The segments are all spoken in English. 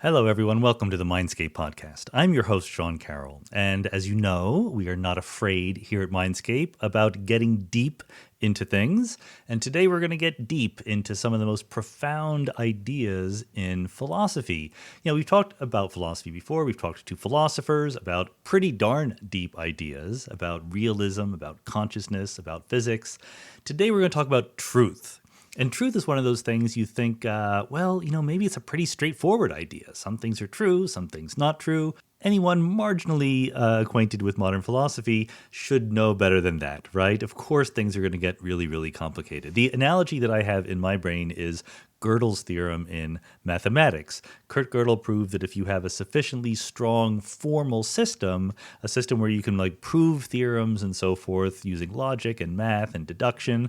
Hello, everyone. Welcome to the Mindscape podcast. I'm your host, Sean Carroll. And as you know, we are not afraid here at Mindscape about getting deep into things. And today we're going to get deep into some of the most profound ideas in philosophy. You know, we've talked about philosophy before. We've talked to philosophers about pretty darn deep ideas about realism, about consciousness, about physics. Today we're going to talk about truth. And truth is one of those things you think, maybe it's a pretty straightforward idea. Some things are true, some things not true. Anyone marginally acquainted with modern philosophy should know better than that, right? Of course, things are going to get really, really complicated. The analogy that I have in my brain is Girdle's theorem in mathematics. Kurt Girdle proved that if you have a sufficiently strong formal system, a system where you can prove theorems and so forth using logic and math and deduction,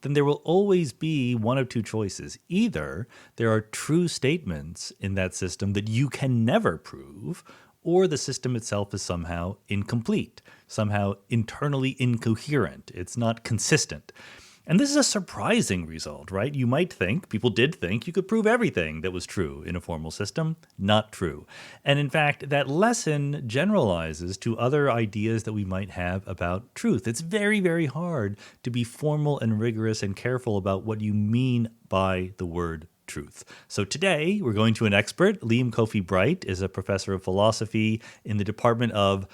then there will always be one of two choices. Either there are true statements in that system that you can never prove, or the system itself is somehow incomplete, somehow internally incoherent. It's not consistent. And this is a surprising result, right? You might think, people did think, you could prove everything that was true in a formal system. Not true. And in fact, that lesson generalizes to other ideas that we might have about truth. It's very, very hard to be formal and rigorous and careful about what you mean by the word truth. So today, we're going to an expert. Liam Kofi Bright is a professor of philosophy in the Department of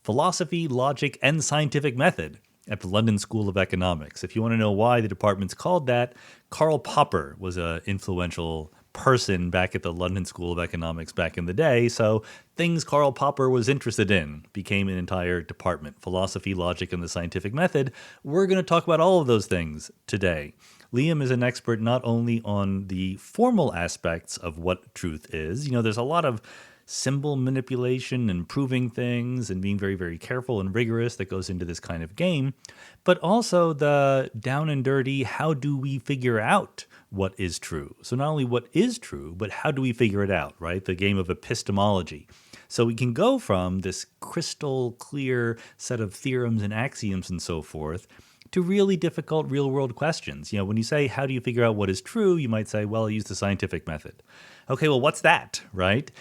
Philosophy, Logic, and Scientific Method at the London School of Economics. If you want to know why the department's called that, Karl Popper was an influential person back at the London School of Economics back in the day, so things Karl Popper was interested in became an entire department. Philosophy, logic, and the scientific method. We're going to talk about all of those things today. Liam is an expert not only on the formal aspects of what truth is. You know, there's a lot of symbol manipulation and proving things and being very, very careful and rigorous that goes into this kind of game, but also the down and dirty, how do we figure out what is true? So not only what is true, but how do we figure it out, right? The game of epistemology. So we can go from this crystal clear set of theorems and axioms and so forth to really difficult real-world questions. You know, when you say, how do you figure out what is true? You might say, well, I use the scientific method. Okay, well, what's that, right?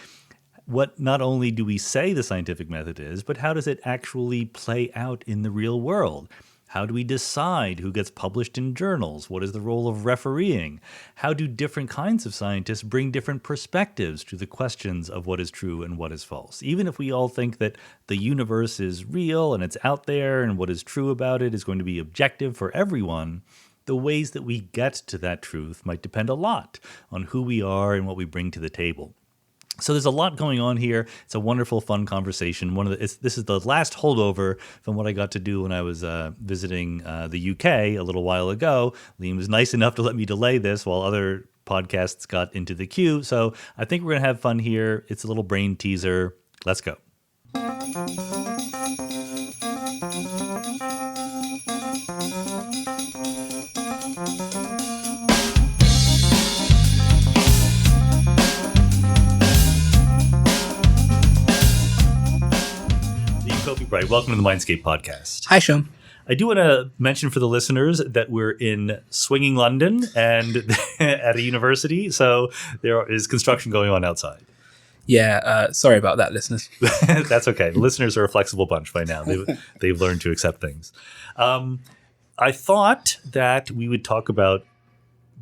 What not only do we say the scientific method is, but how does it actually play out in the real world? How do we decide who gets published in journals? What is the role of refereeing? How do different kinds of scientists bring different perspectives to the questions of what is true and what is false? Even if we all think that the universe is real and it's out there and what is true about it is going to be objective for everyone, the ways that we get to that truth might depend a lot on who we are and what we bring to the table. So there's a lot going on here. It's a wonderful, fun conversation. This is the last holdover from what I got to do when I was visiting the UK a little while ago. Liam was nice enough to let me delay this while other podcasts got into the queue. So I think we're going to have fun here. It's a little brain teaser. Let's go. Kofi Bright, welcome to the Mindscape podcast. Hi, Sean. I do want to mention for the listeners that we're in swinging London and at a university, so there is construction going on outside. Yeah, sorry about that, listeners. That's okay. The listeners are a flexible bunch by now. They've learned to accept things. I thought that we would talk about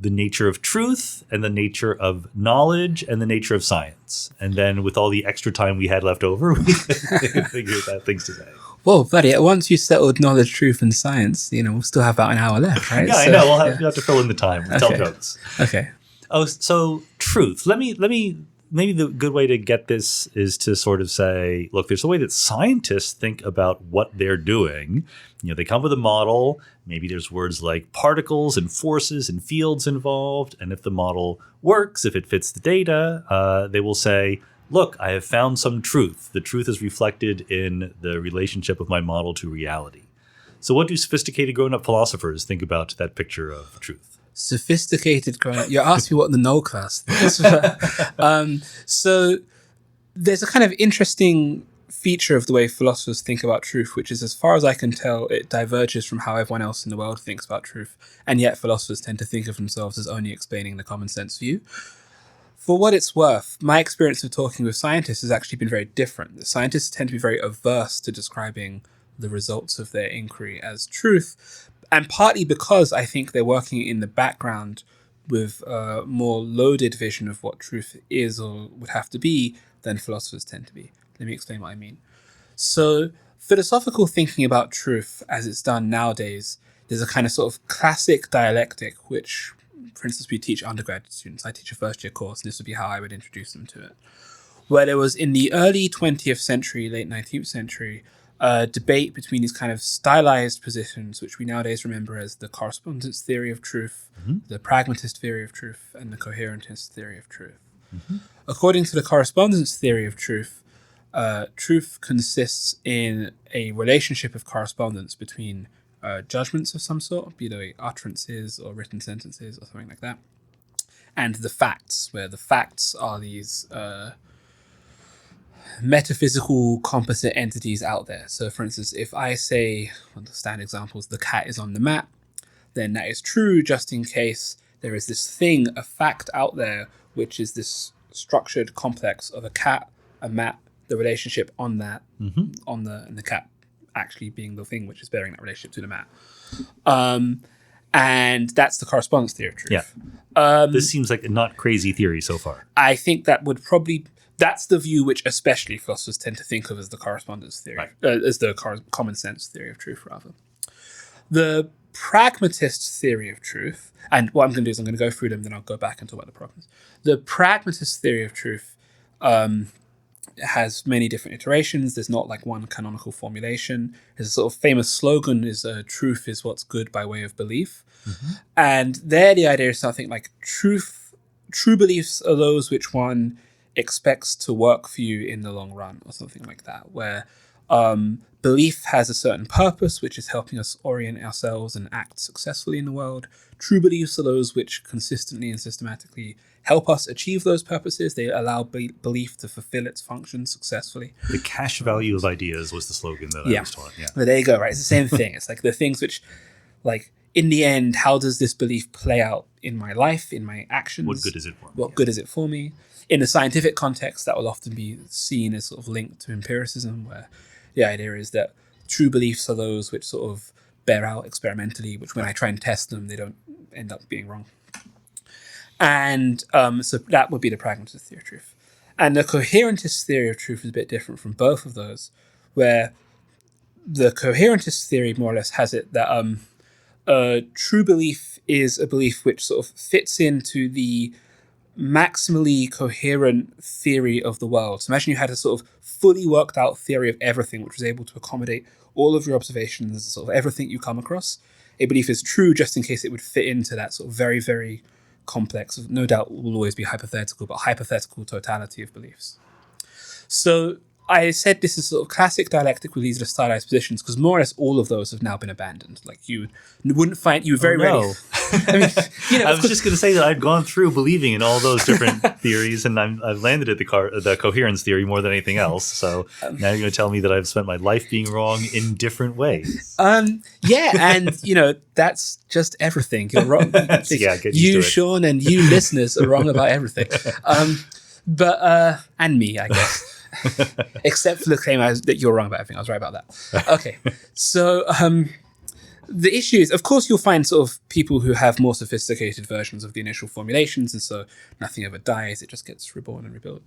the nature of truth and the nature of knowledge and the nature of science. And then with all the extra time we had left over, we figured out things to say. Well, buddy, once you settled knowledge, truth, and science, we'll still have about an hour left, right? Yeah, I know. We'll have to fill in the time. We'll tell jokes. Okay. Oh, so truth. Maybe the good way to get this is to sort of say, look, there's a way that scientists think about what they're doing. You know, they come with a model. Maybe there's words like particles and forces and fields involved. And if the model works, if it fits the data, they will say, look, I have found some truth. The truth is reflected in the relationship of my model to reality. So what do sophisticated grown-up philosophers think about that picture of truth? Sophisticated grown-up. You asked me what the Knoll class is. So there's a kind of interesting feature of the way philosophers think about truth, which is, as far as I can tell, it diverges from how everyone else in the world thinks about truth. And yet philosophers tend to think of themselves as only explaining the common sense view. For what it's worth, my experience of talking with scientists has actually been very different. The scientists tend to be very averse to describing the results of their inquiry as truth, and partly because I think they're working in the background with a more loaded vision of what truth is or would have to be than philosophers tend to be. Let me explain what I mean. So, philosophical thinking about truth, as it's done nowadays, there's a kind of sort of classic dialectic, which, for instance, we teach undergraduate students. I teach a first-year course, and this would be how I would introduce them to it. Where there was, in the early 20th century, late 19th century, a debate between these kind of stylized positions, which we nowadays remember as the correspondence theory of truth, the pragmatist theory of truth, and the coherentist theory of truth. According to the correspondence theory of truth, truth consists in a relationship of correspondence between judgments of some sort, be they utterances or written sentences or something like that, and the facts, where the facts are these metaphysical composite entities out there. So, for instance, if I say, one of the standard examples, the cat is on the mat, then that is true just in case there is this thing, a fact out there, which is this structured complex of a cat, a mat, the relationship on that, and the cat actually being the thing which is bearing that relationship to the mat. And that's the correspondence theory of truth. Yeah. This seems like a not crazy theory so far. I think that would probably... That's the view which especially philosophers tend to think of as the correspondence theory, right. As the common sense theory of truth, rather. The pragmatist theory of truth, and what I'm going to do is I'm going to go through them, then I'll go back and talk about the problems. The pragmatist theory of truth has many different iterations. There's not like one canonical formulation. There's a sort of famous slogan is truth is what's good by way of belief. And there the idea is something like true beliefs are those which one expects to work for you in the long run, or something like that, where belief has a certain purpose, which is helping us orient ourselves and act successfully in the world. True beliefs are those which consistently and systematically help us achieve those purposes. They allow belief to fulfill its function successfully. The cash value of ideas was the slogan that I was taught. Yeah. But there you go, right? It's the same thing. It's like the things which, like, in the end, how does this belief play out in my life, in my actions? What good is it for me? What good is it for me? In the scientific context, that will often be seen as sort of linked to empiricism, where the idea is that true beliefs are those which sort of bear out experimentally, which when I try and test them, they don't end up being wrong. And so that would be the pragmatist theory of truth. And the coherentist theory of truth is a bit different from both of those, where the coherentist theory more or less has it that true belief is a belief which sort of fits into the maximally coherent theory of the world. So imagine you had a sort of fully worked out theory of everything, which was able to accommodate all of your observations, sort of everything you come across. A belief is true just in case it would fit into that sort of very, very complex, no doubt will always be hypothetical, but hypothetical totality of beliefs. So I said this is sort of classic dialectic with these stylized positions, because more or less all of those have now been abandoned. Like you wouldn't find, you very rarely... I mean, I was just going to say that I'd gone through believing in all those different theories, and I've landed at the coherence theory more than anything else. So now you're going to tell me that I've spent my life being wrong in different ways. Yeah, and that's just everything. You're wrong. You, Sean, and you listeners are wrong about everything. But and me, I guess. Except for the claim that you're wrong about everything. I was right about that. Okay, so the issue is, of course, you'll find sort of people who have more sophisticated versions of the initial formulations, and so nothing ever dies, it just gets reborn and rebuilt.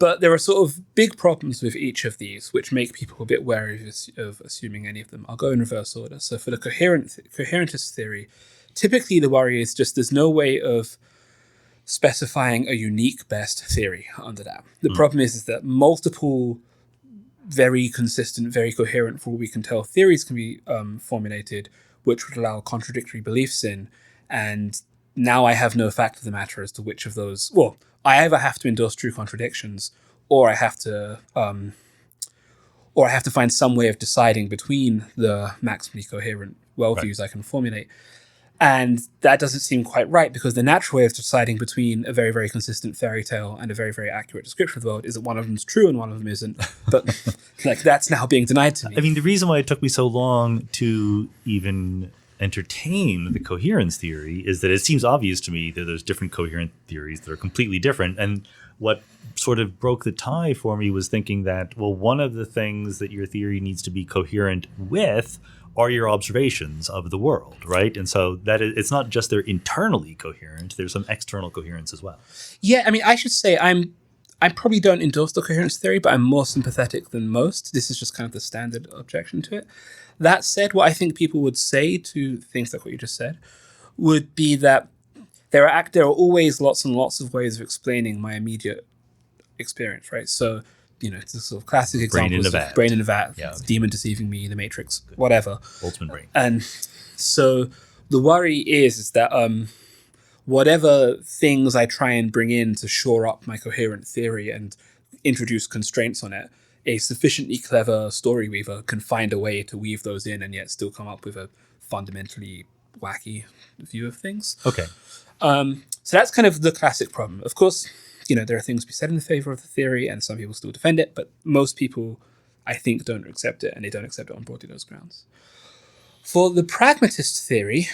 But there are sort of big problems with each of these, which make people a bit wary of assuming any of them. I'll go in reverse order. So for the coherentist theory, typically the worry is just there's no way of specifying a unique best theory under that. The problem is that multiple very consistent, very coherent, for all we can tell, theories can be formulated, which would allow contradictory beliefs in. And now I have no fact of the matter as to which of those. Well, I either have to endorse true contradictions, or I have to find some way of deciding between the maximally coherent worldviews I can formulate. And that doesn't seem quite right, because the natural way of deciding between a very, very consistent fairy tale and a very, very accurate description of the world is that one of them is true and one of them isn't. But like that's now being denied to me. I mean, the reason why it took me so long to even entertain the coherence theory is that it seems obvious to me that there's different coherent theories that are completely different. And what sort of broke the tie for me was thinking that, well, one of the things that your theory needs to be coherent with are your observations of the world, right? And so that it's not just they're internally coherent, there's some external coherence as well. Yeah, I mean, I should say I probably don't endorse the coherence theory, but I'm more sympathetic than most. This is just kind of the standard objection to it. That said, what I think people would say to things like what you just said would be that there are always lots and lots of ways of explaining my immediate experience, right? So, it's a sort of classic examples of brain in a vat, demon deceiving me, the Matrix, whatever. Ultimate brain. And so the worry is that whatever things I try and bring in to shore up my coherent theory and introduce constraints on it, a sufficiently clever story weaver can find a way to weave those in and yet still come up with a fundamentally wacky view of things. Okay. So that's kind of the classic problem. Of course, there are things to be said in the favor of the theory, and some people still defend it, but most people, I think, don't accept it, and they don't accept it on broadly those grounds. For the pragmatist theory,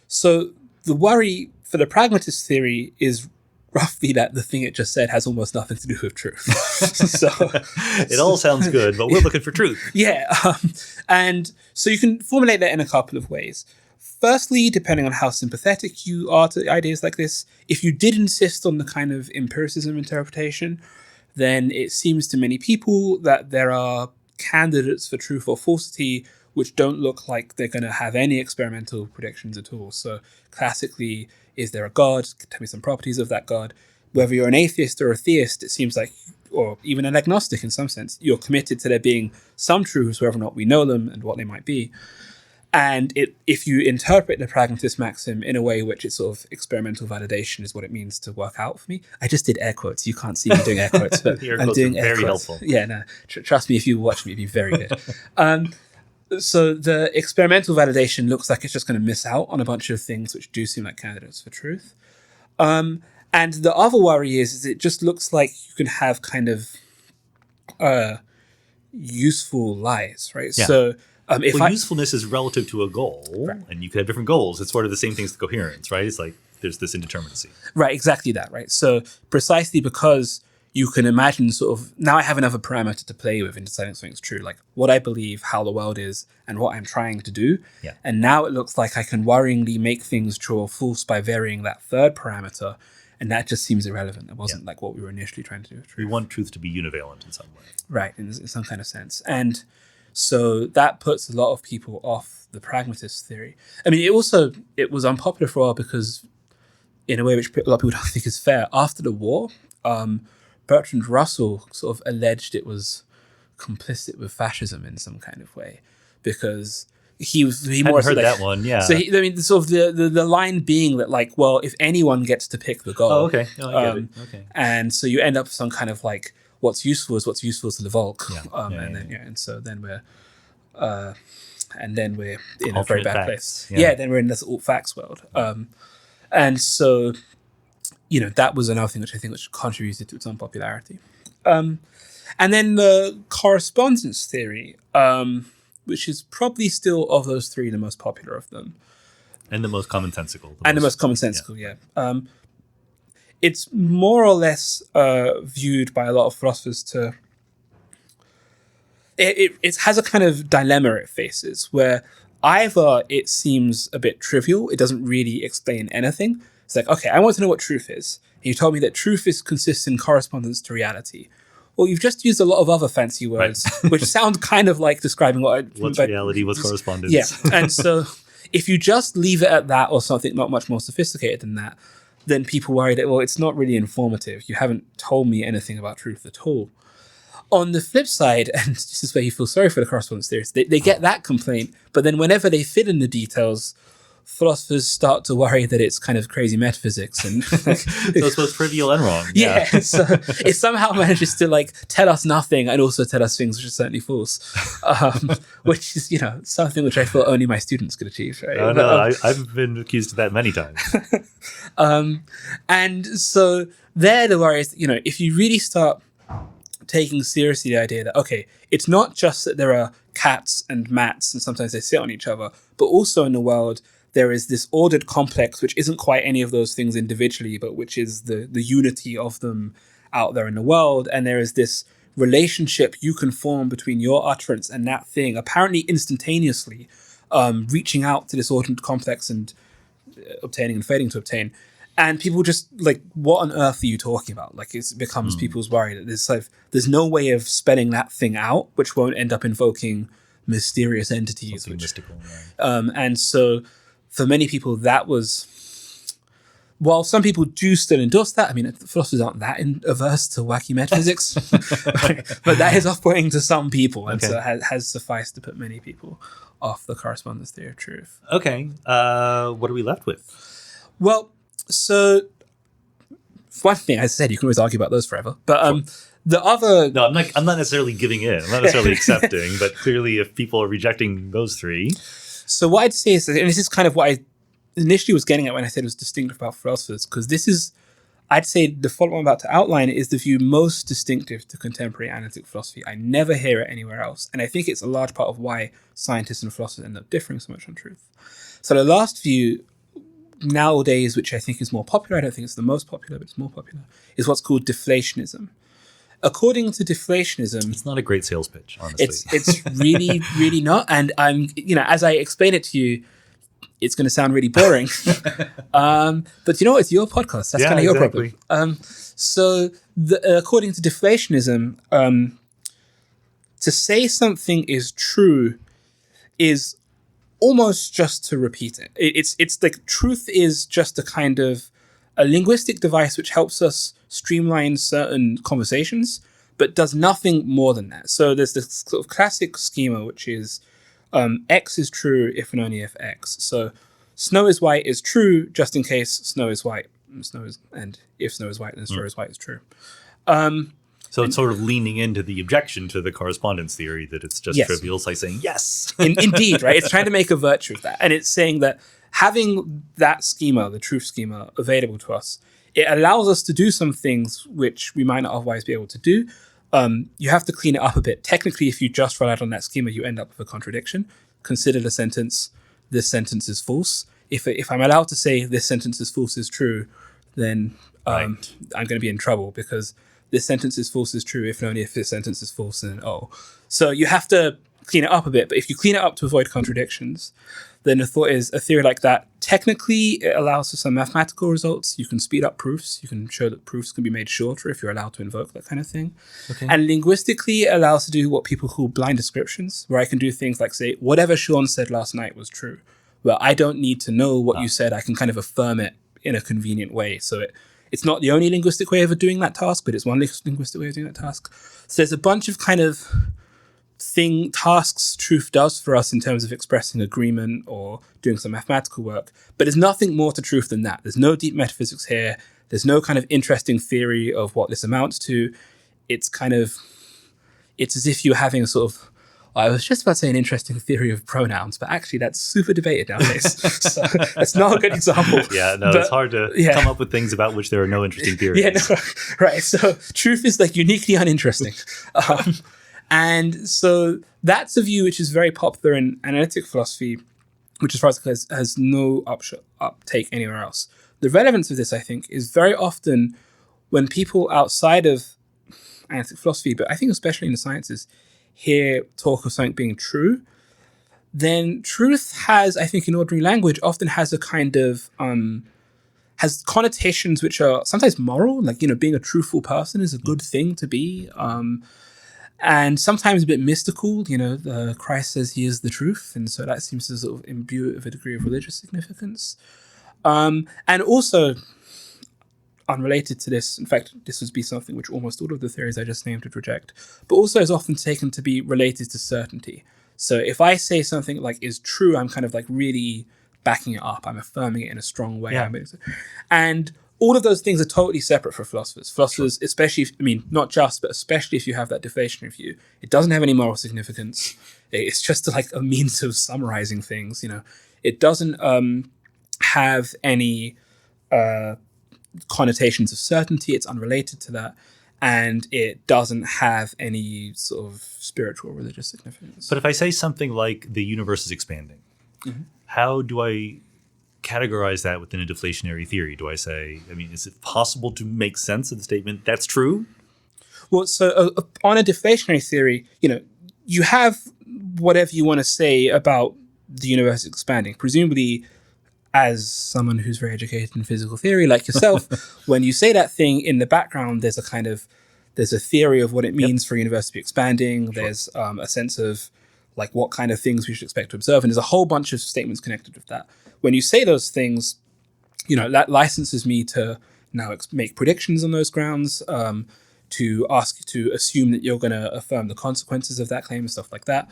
so the worry for the pragmatist theory is roughly that the thing it just said has almost nothing to do with truth. So it all sounds good, but we're looking for truth. Yeah. And so you can formulate that in a couple of ways. Firstly, depending on how sympathetic you are to ideas like this, if you did insist on the kind of empiricism interpretation, then it seems to many people that there are candidates for truth or falsity which don't look like they're going to have any experimental predictions at all. So classically, is there a God? Tell me some properties of that God. Whether you're an atheist or a theist, it seems like, or even an agnostic in some sense, you're committed to there being some truths, whether or not we know them and what they might be. And if you interpret the pragmatist maxim in a way which it's sort of experimental validation is what it means to work out for me. I just did air quotes. You can't see me doing air quotes, but I'm doing air very quotes. Helpful. Yeah, no. Trust me, if you watch me, it'd be very good. So the experimental validation looks like it's just going to miss out on a bunch of things which do seem like candidates for truth. And the other worry is it just looks like you can have kind of useful lies, right? Yeah. So usefulness is relative to a goal, right, and you could have different goals. It's sort of the same thing as the coherence, right? It's like there's this indeterminacy. Right, exactly that, right? So precisely because you can imagine sort of, now I have another parameter to play with in deciding something's true, like what I believe, how the world is, and what I'm trying to do. Yeah. And now it looks like I can worryingly make things true or false by varying that third parameter, and that just seems irrelevant. It wasn't like what we were initially trying to do with truth. We want truth to be univalent in some way. Right, in some kind of sense. And so that puts a lot of people off the pragmatist theory. I mean, it was unpopular for a while because, in a way which a lot of people don't think is fair, after the war, Bertrand Russell sort of alleged it was complicit with fascism in some kind of way, because he more heard that one, yeah. So the line being that, like, well, if anyone gets to pick the goal, I get it. Okay, and so you end up with some kind of like what's useful to the Volk, and then we're in a very bad place. Yeah, then we're in this alt facts world, and so. That was another thing which contributed to its unpopularity. And then the correspondence theory, which is probably still, of those three, the most popular of them. And the most commonsensical. The most commonsensical, yeah. It's more or less viewed by a lot of philosophers to... It has a kind of dilemma it faces, where either it seems a bit trivial, it doesn't really explain anything. It's like, okay, I want to know what truth is. And you told me that truth consists in correspondence to reality. Well, you've just used a lot of other fancy words, right, which sound kind of like describing what's reality, what's correspondence. Yeah, and so if you just leave it at that or something not much more sophisticated than that, then people worry that, well, it's not really informative. You haven't told me anything about truth at all. On the flip side, and this is where you feel sorry for the correspondence theorists, they get that complaint, but then whenever they fit in the details, philosophers start to worry that it's kind of crazy metaphysics, and so it's both trivial and wrong. Yeah, so it somehow manages to like tell us nothing and also tell us things which are certainly false, which is something which I feel only my students could achieve. Right? I've been accused of that many times. And so there the worry is, if you really start taking seriously the idea that, okay, it's not just that there are cats and mats, and sometimes they sit on each other. But also in the world, there is this ordered complex, which isn't quite any of those things individually, but which is the unity of them out there in the world. And there is this relationship you can form between your utterance and that thing, apparently instantaneously, reaching out to this ordered complex and obtaining and failing to obtain. And people just like, what on earth are you talking about? Like, it becomes people's worry that there's no way of spelling that thing out, which won't end up invoking mysterious entities. Something mystical, right. And so for many people, that was, while some people do still endorse that, I mean, philosophers aren't that averse to wacky metaphysics, but that is off-putting to some people, and so it has sufficed to put many people off the correspondence theory of truth. Okay, what are we left with? Well, so one thing, as I said, you can always argue about those forever, but the other... No, I'm not necessarily giving in. I'm not necessarily accepting, but clearly if people are rejecting those three... So what I'd say is, and this is kind of what I initially was getting at when I said it was distinctive about philosophers, because this is, I'd say the follow I'm about to outline is the view most distinctive to contemporary analytic philosophy. I never hear it anywhere else. And I think it's a large part of why scientists and philosophers end up differing so much on truth. So the last view nowadays, which I think is more popular, I don't think it's the most popular, but it's more popular, is what's called deflationism. According to deflationism... It's not a great sales pitch, honestly. It's really, really not. And I'm, as I explain it to you, it's going to sound really boring. But it's your podcast. That's kind of your problem. So according to deflationism, to say something is true is almost just to repeat it. It's like truth is just a kind of a linguistic device which helps us streamline certain conversations, but does nothing more than that. So there's this sort of classic schema, which is X is true if and only if X. So snow is white is true just in case snow is white. And if snow is white, then snow is white is true. So it's sort of leaning into the objection to the correspondence theory that it's just trivial. It's like saying, yes. Indeed, right? It's trying to make a virtue of that. And it's saying that having that schema, the truth schema, available to us, it allows us to do some things which we might not otherwise be able to do. You have to clean it up a bit. Technically, if you just rely on that schema, you end up with a contradiction. Consider the sentence, this sentence is false. If I'm allowed to say this sentence is false is true, then I'm going to be in trouble because this sentence is false is true if and only if this sentence is false, then So you have to clean it up a bit. But if you clean it up to avoid contradictions, then the thought is a theory like that, technically it allows for some mathematical results. You can speed up proofs. You can show that proofs can be made shorter if you're allowed to invoke that kind of thing. Okay. And linguistically, it allows to do what people call blind descriptions, where I can do things like say, whatever Sean said last night was true. Well, I don't need to know what you said. I can kind of affirm it in a convenient way. So it's not the only linguistic way of doing that task, but it's one linguistic way of doing that task. So there's a bunch of kind of tasks truth does for us in terms of expressing agreement or doing some mathematical work, but there's nothing more to truth than that. There's no deep metaphysics here. There's no kind of interesting theory of what this amounts to. It's as if you're having a sort of, I was just about to say an interesting theory of pronouns, but actually that's super debated nowadays. So that's not a good example. Yeah, no, it's hard to come up with things about which there are no interesting theories. Yeah, no, right. So truth is like uniquely uninteresting. And so that's a view which is very popular in analytic philosophy, which as far as has no uptake anywhere else. The relevance of this, I think, is very often when people outside of analytic philosophy, but I think especially in the sciences, hear talk of something being true, then truth has, I think in ordinary language, often has a kind of, has connotations which are sometimes moral, like, being a truthful person is a good thing to be, and sometimes a bit mystical. Christ says he is the truth, and so that seems to sort of imbue it with a degree of religious significance. And also, unrelated to this, in fact, this would be something which almost all of the theories I just named would reject, but also is often taken to be related to certainty. So if I say something like is true, I'm kind of like really backing it up. I'm affirming it in a strong way. Yeah. And all of those things are totally separate for philosophers. Philosophers, especially, not just, but especially if you have that deflationary view, it doesn't have any moral significance. It's just like a means of summarizing things. It doesn't have any connotations of certainty. It's unrelated to that. and it doesn't have any sort of spiritual or religious significance. But if I say something like the universe is expanding, how do I categorize that within a deflationary theory? Do I say, is it possible to make sense of the statement that's true? Well, so on a deflationary theory, you have whatever you want to say about the universe expanding. Presumably, as someone who's very educated in physical theory like yourself, when you say that thing, in the background, there's a theory of what it means for a universe to be expanding. Sure. There's a sense of like what kind of things we should expect to observe. And there's a whole bunch of statements connected with that. When you say those things, that licenses me to now make predictions on those grounds, to ask you to assume that you're going to affirm the consequences of that claim and stuff like that.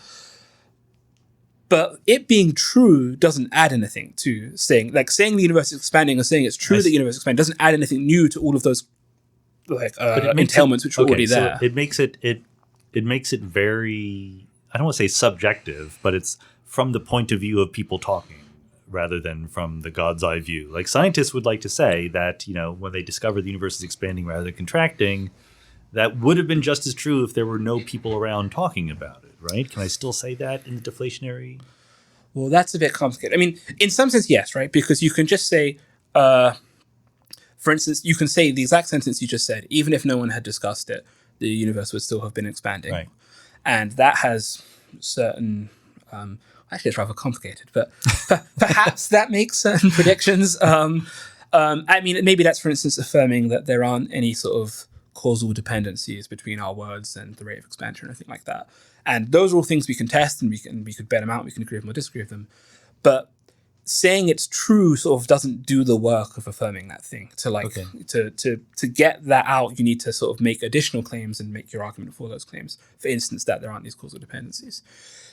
But it being true doesn't add anything to saying the universe is expanding or saying it's true that the universe is expanding doesn't add anything new to all of those entailments which are already there. So it makes it very, I don't want to say subjective, but it's from the point of view of people talking rather than from the God's eye view. Like scientists would like to say that, when they discover the universe is expanding rather than contracting, that would have been just as true if there were no people around talking about it, right? Can I still say that in the deflationary? Well, that's a bit complicated. In some sense, yes, right? Because you can just say, for instance, you can say the exact sentence you just said, even if no one had discussed it, the universe would still have been expanding. Right. And that has certain, actually it's rather complicated, but perhaps that makes certain predictions. Maybe that's, for instance, affirming that there aren't any sort of causal dependencies between our words and the rate of expansion or anything like that. And those are all things we can test, and we could bet them out, we can agree with them or disagree with them. But saying it's true sort of doesn't do the work of affirming that thing. To get that out, you need to sort of make additional claims and make your argument for those claims. For instance, that there aren't these causal dependencies.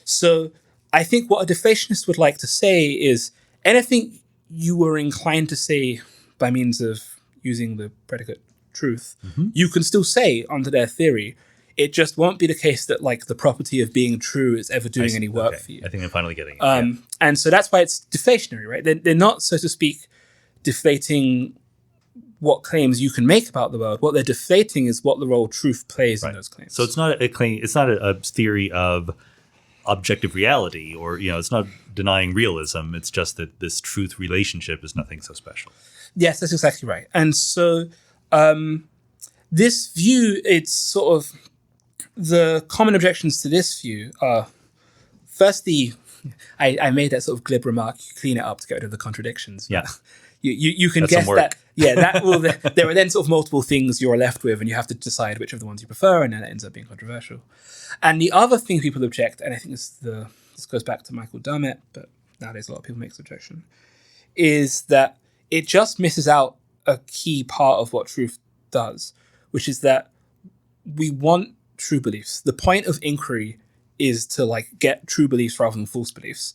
So I think what a deflationist would like to say is anything you were inclined to say by means of using the predicate truth, you can still say under their theory. It just won't be the case that the property of being true is ever doing any work for you. I think I'm finally getting it. And so that's why it's deflationary, right? They're not, so to speak, deflating what claims you can make about the world. What they're deflating is what the role truth plays in those claims. So it's not a claim. It's not a theory of objective reality, or it's not denying realism. It's just that this truth relationship is nothing so special. Yes, that's exactly right. And so this view, it's sort of the common objections to this view are, firstly, I made that sort of glib remark, you clean it up to get rid of the contradictions. Yeah. You can guess that. Yeah, that will. There are then sort of multiple things you're left with, and you have to decide which of the ones you prefer, and then it ends up being controversial. And the other thing people object, and I think this goes back to Michael Dummett, but nowadays a lot of people make this objection, is that it just misses out a key part of what truth does, which is that we want true beliefs. The point of inquiry is to get true beliefs rather than false beliefs.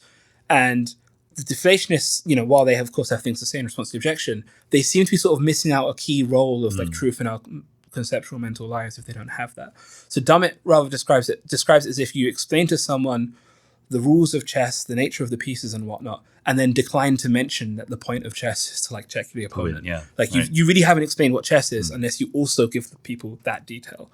And the deflationists, while they of course have things to say in response to the objection, they seem to be sort of missing out a key role of truth in our conceptual mental lives if they don't have that. So Dummett rather describes it as if you explain to someone the rules of chess, the nature of the pieces and whatnot, and then decline to mention that the point of chess is to check the opponent. You really haven't explained what chess is unless you also give the people that detail.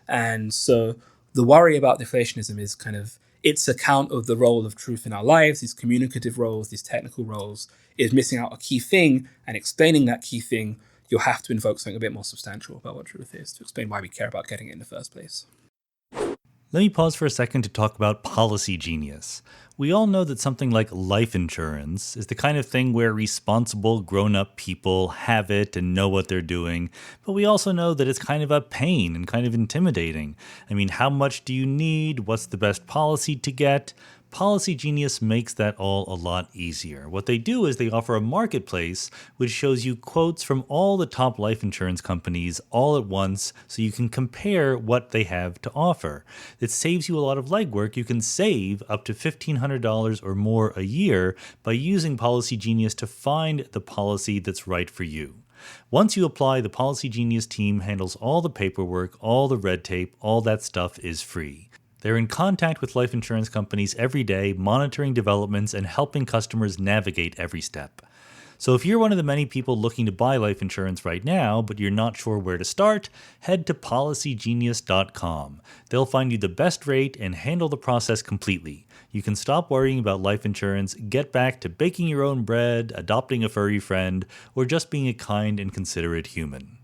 And so the worry about deflationism is kind of its account of the role of truth in our lives, these communicative roles, these technical roles, is missing out a key thing, and explaining that key thing, you'll have to invoke something a bit more substantial about what truth is to explain why we care about getting it in the first place. Let me pause for a second to talk about policy genius. We all know that something like life insurance is the kind of thing where responsible grown-up people have it and know what they're doing, but we also know that it's kind of a pain and kind of intimidating. How much do you need? What's the best policy to get? Policy Genius makes that all a lot easier. What they do is they offer a marketplace which shows you quotes from all the top life insurance companies all at once so you can compare what they have to offer. It saves you a lot of legwork. You can save up to $1,500 or more a year by using Policy Genius to find the policy that's right for you. Once you apply, the Policy Genius team handles all the paperwork, all the red tape, all that stuff is free. They're in contact with life insurance companies every day, monitoring developments and helping customers navigate every step. So if you're one of the many people looking to buy life insurance right now, but you're not sure where to start, head to policygenius.com. They'll find you the best rate and handle the process completely. You can stop worrying about life insurance, get back to baking your own bread, adopting a furry friend, or just being a kind and considerate human.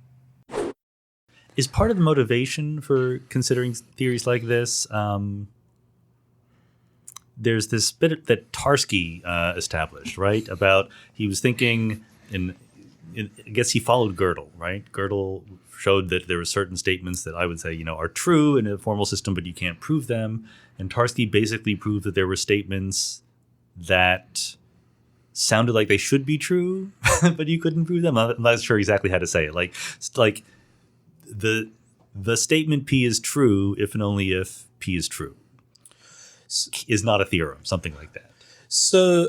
Is part of the motivation for considering theories like this, there's this bit that Tarski established, right? About he was thinking, I guess he followed Girdle, right? Girdle showed that there were certain statements that I would say, are true in a formal system, but you can't prove them. And Tarski basically proved that there were statements that sounded like they should be true, but you couldn't prove them. I'm not sure exactly how to say it. Like the statement P is true if and only if P is true. Is not a theorem, something like that. So,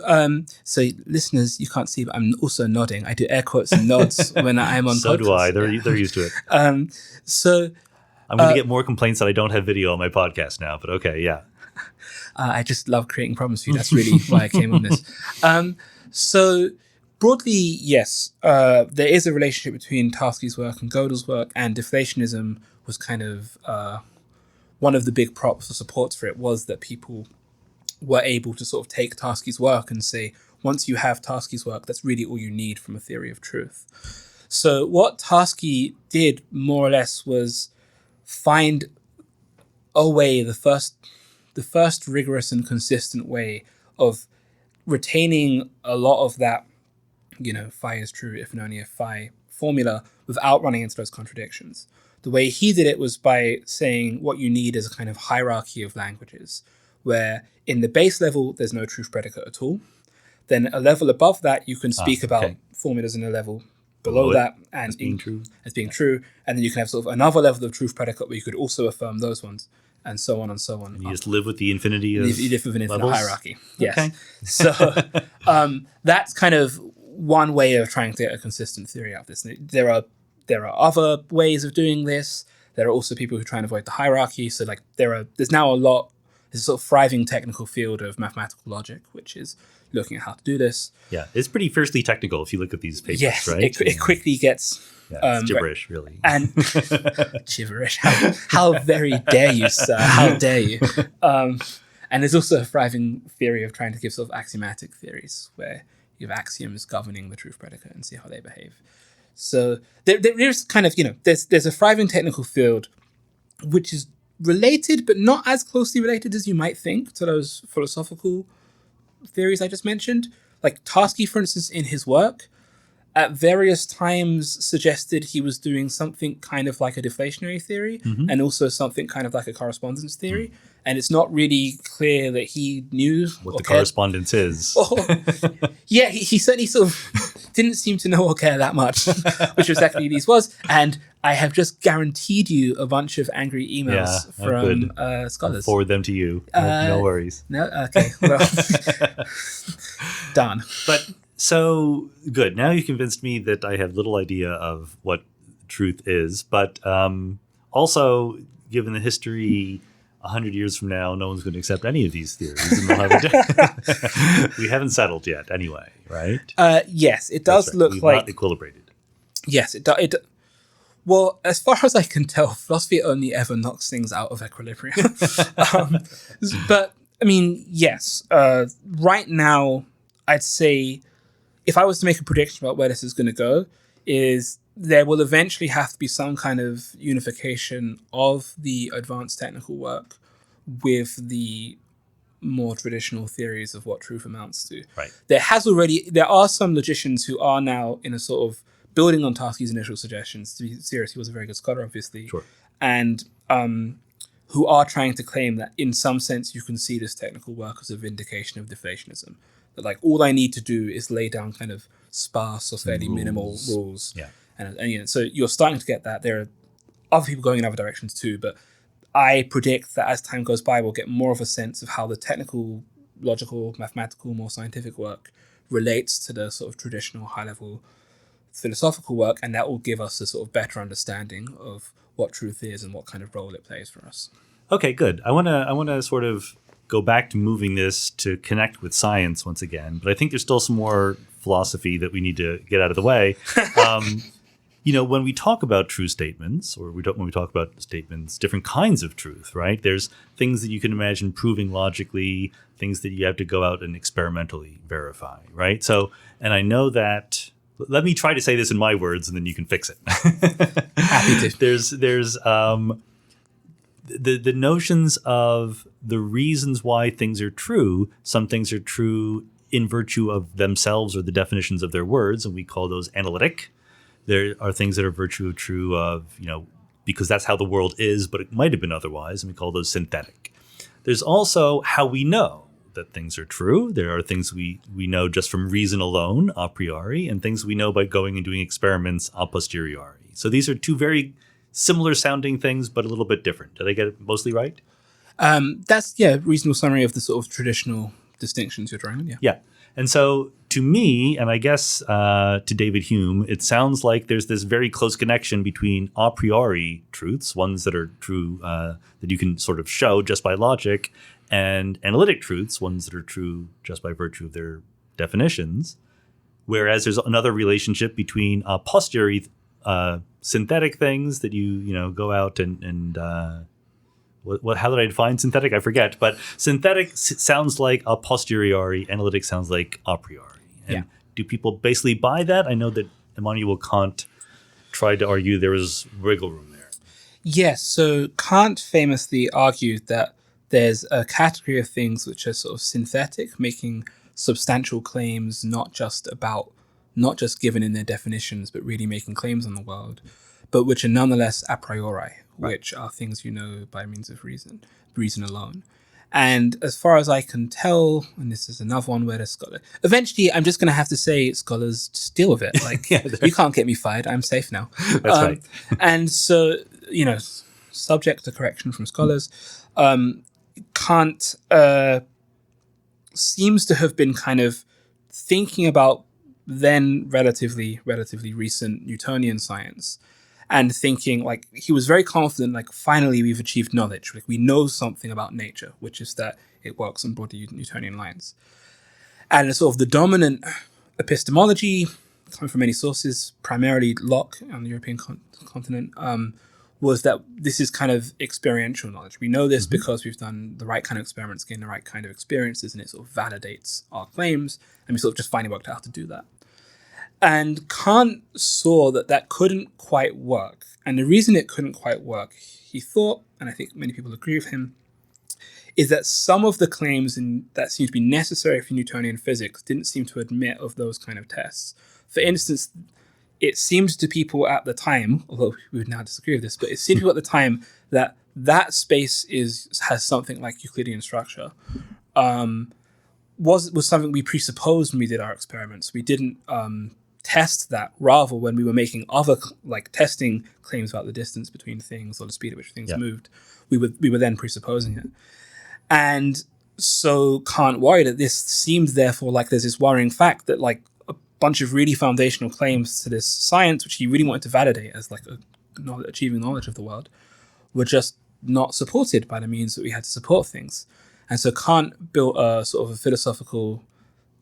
so listeners, you can't see, but I'm also nodding. I do air quotes and nods when I'm on. So podcasts. do I. They're used to it. So I'm going to get more complaints that I don't have video on my podcast now. But okay, yeah. I just love creating problems for you. That's really why I came on this. So broadly, yes, there is a relationship between Tarski's work and Gödel's work, and deflationism was kind of one of the big props or supports for it was that people were able to sort of take Tarski's work and say, once you have Tarski's work, that's really all you need from a theory of truth. So what Tarski did more or less was find a way, the first rigorous and consistent way of retaining a lot of that, phi is true if and only if phi formula without running into those contradictions. The way he did it was by saying what you need is a kind of hierarchy of languages, where in the base level, there's no truth predicate at all. Then a level above that, you can speak about formulas in a level below that and being true. As being true. And then you can have sort of another level of truth predicate where you could also affirm those ones, and so on and so on. And you just live with the infinity of You live with an infinite levels? hierarchy. Yes. Okay. So that's kind of one way of trying to get a consistent theory out of this. There are other ways of doing this. There are also people who try and avoid the hierarchy. So there's now there's a sort of thriving technical field of mathematical logic, which is looking at how to do this. Yeah, it's pretty fiercely technical if you look at these papers, yes, right? It quickly gets... it's gibberish, really. And gibberish. How very dare you, sir? How dare you? And there's also a thriving theory of trying to give sort of axiomatic theories, where you have axioms governing the truth predicate and see how they behave. So there's kind of, there's a thriving technical field which is related, but not as closely related as you might think to those philosophical theories I just mentioned. Like Tarski, for instance, in his work, at various times suggested he was doing something kind of like a deflationary theory and also something kind of like a correspondence theory. And it's not really clear that he knew what the correspondence is. Yeah, he certainly sort of didn't seem to know or care that much, which exactly these was. And I have just guaranteed you a bunch of angry emails from scholars. I'll forward them to you. No worries. No? Okay. Well, done. But so good. Now you convinced me that I have little idea of what truth is. But also, given the history, 100 years from now, no one's going to accept any of these theories. And we haven't settled yet anyway, right? Yes, it does look We've like... not equilibrated. Yes, it does. Well, as far as I can tell, philosophy only ever knocks things out of equilibrium. But, I mean, yes. Right now, I'd say, if I was to make a prediction about where this is going to go, is there will eventually have to be some kind of unification of the advanced technical work with the more traditional theories of what truth amounts to. Right. There are some logicians who are now in a sort of building on Tarski's initial suggestions. To be serious, he was a very good scholar, obviously. Sure. And who are trying to claim that in some sense you can see this technical work as a vindication of deflationism. That like all I need to do is lay down kind of sparse or fairly minimal rules. Yeah. And so you're starting to get that. There are other people going in other directions too, but I predict that as time goes by, we'll get more of a sense of how the technical, logical, mathematical, more scientific work relates to the sort of traditional high-level philosophical work, and that will give us a sort of better understanding of what truth is and what kind of role it plays for us. Okay, good. I want to sort of go back to moving this to connect with science once again, but I think there's still some more philosophy that we need to get out of the way. When we talk about true statements, or when we talk about statements, different kinds of truth, right? There's things that you can imagine proving logically, things that you have to go out and experimentally verify, right? So, and I know that, let me try to say this in my words and then you can fix it. Happy to. There's the notions of the reasons why things are true. Some things are true in virtue of themselves or the definitions of their words, and we call those analytic. There are things that are true of, because that's how the world is, but it might have been otherwise, and we call those synthetic. There's also how we know that things are true. There are things we know just from reason alone, a priori, and things we know by going and doing experiments a posteriori. So these are two very similar sounding things, but a little bit different. Did I get it mostly right? That's, a reasonable summary of the sort of traditional distinctions you're drawing. Yeah. And so to me, and I guess to David Hume, it sounds like there's this very close connection between a priori truths, ones that are true that you can sort of show just by logic, and analytic truths, ones that are true just by virtue of their definitions. Whereas there's another relationship between a posteriori synthetic things that you go out and how did I define synthetic? I forget. But synthetic sounds like a posteriori. Analytic sounds like a priori. And do people basically buy that? I know that Immanuel Kant tried to argue there was wiggle room there. Yes. So Kant famously argued that there's a category of things which are sort of synthetic, making substantial claims, not just given in their definitions, but really making claims on the world, but which are nonetheless a priori, which are things you know by means of reason alone. And as far as I can tell, and this is another one where the scholar, eventually I'm just going to have to say scholars just deal with it. Like, you can't get me fired. I'm safe now. That's right. And so, subject to correction from scholars, Kant seems to have been kind of thinking about then relatively recent Newtonian science, and thinking like he was very confident, like finally we've achieved knowledge, like we know something about nature, which is that it works on broadly Newtonian lines. And sort of the dominant epistemology coming from many sources, primarily Locke on the European continent, was that this is kind of experiential knowledge. We know this because we've done the right kind of experiments, gained the right kind of experiences, and it sort of validates our claims, and we sort of just finally worked out how to do that. And Kant saw that couldn't quite work. And the reason it couldn't quite work, he thought, and I think many people agree with him, is that some of the claims that seem to be necessary for Newtonian physics didn't seem to admit of those kind of tests. For instance, it seemed to people at the time, although we would now disagree with this, but it seemed to people at the time that space has something like Euclidean structure. Was something we presupposed when we did our experiments. We didn't test that. Rather, when we were making other testing claims about the distance between things or the speed at which things moved, we were then presupposing it. And so Kant worried that this seemed therefore like there's this worrying fact that like a bunch of really foundational claims to this science, which he really wanted to validate as like achieving knowledge of the world, were just not supported by the means that we had to support things. And so Kant built a sort of a philosophical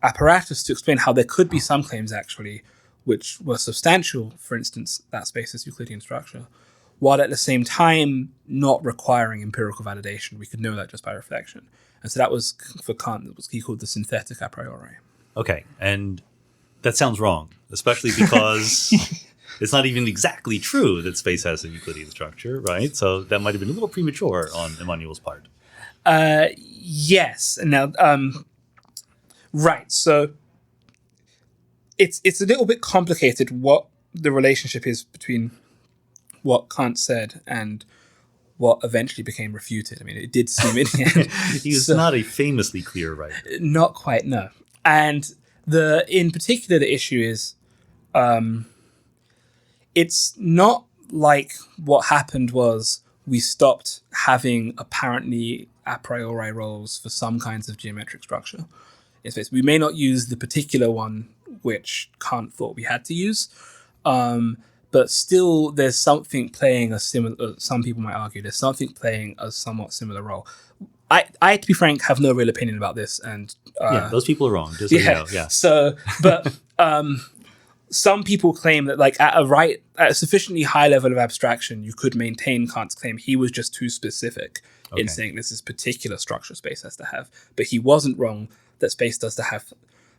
apparatus to explain how there could be some claims actually which were substantial, for instance, that space's Euclidean structure, while at the same time not requiring empirical validation. We could know that just by reflection. And so that was, for Kant, what he called the synthetic a priori. Okay, and that sounds wrong, especially because it's not even exactly true that space has a Euclidean structure, right? So that might have been a little premature on Immanuel's part. Yes. Now, right. So it's a little bit complicated what the relationship is between what Kant said and what eventually became refuted. I mean, it did seem in the end. He was not a famously clear writer. Not quite, no. And in particular, the issue is, it's not like what happened was we stopped having apparently a priori roles for some kinds of geometric structure. We may not use the particular one which Kant thought we had to use, but still there's something playing a similar, some people might argue, there's something playing a somewhat similar role. I, to be frank, have no real opinion about this, and those people are wrong. Just so you know. Yeah. So, but some people claim that, like, at a sufficiently high level of abstraction, you could maintain Kant's claim. He was just too specific in saying this is particular structure space has to have, but he wasn't wrong that space does to have.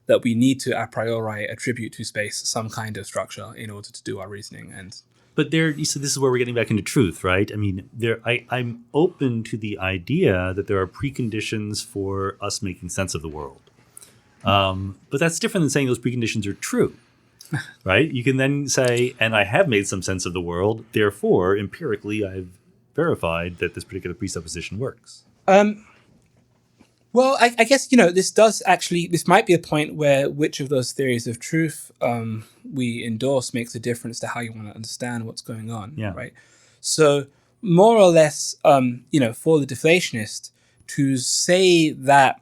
That we need to a priori attribute to space some kind of structure in order to do our reasoning. But so this is where we're getting back into truth, right? I mean, I'm open to the idea that there are preconditions for us making sense of the world. But that's different than saying those preconditions are true, right? You can then say, and I have made some sense of the world, therefore, empirically, I've verified that this particular presupposition works. Well, I guess, this might be a point where which of those theories of truth we endorse makes a difference to how you want to understand what's going on, right? So more or less, for the deflationist, to say that,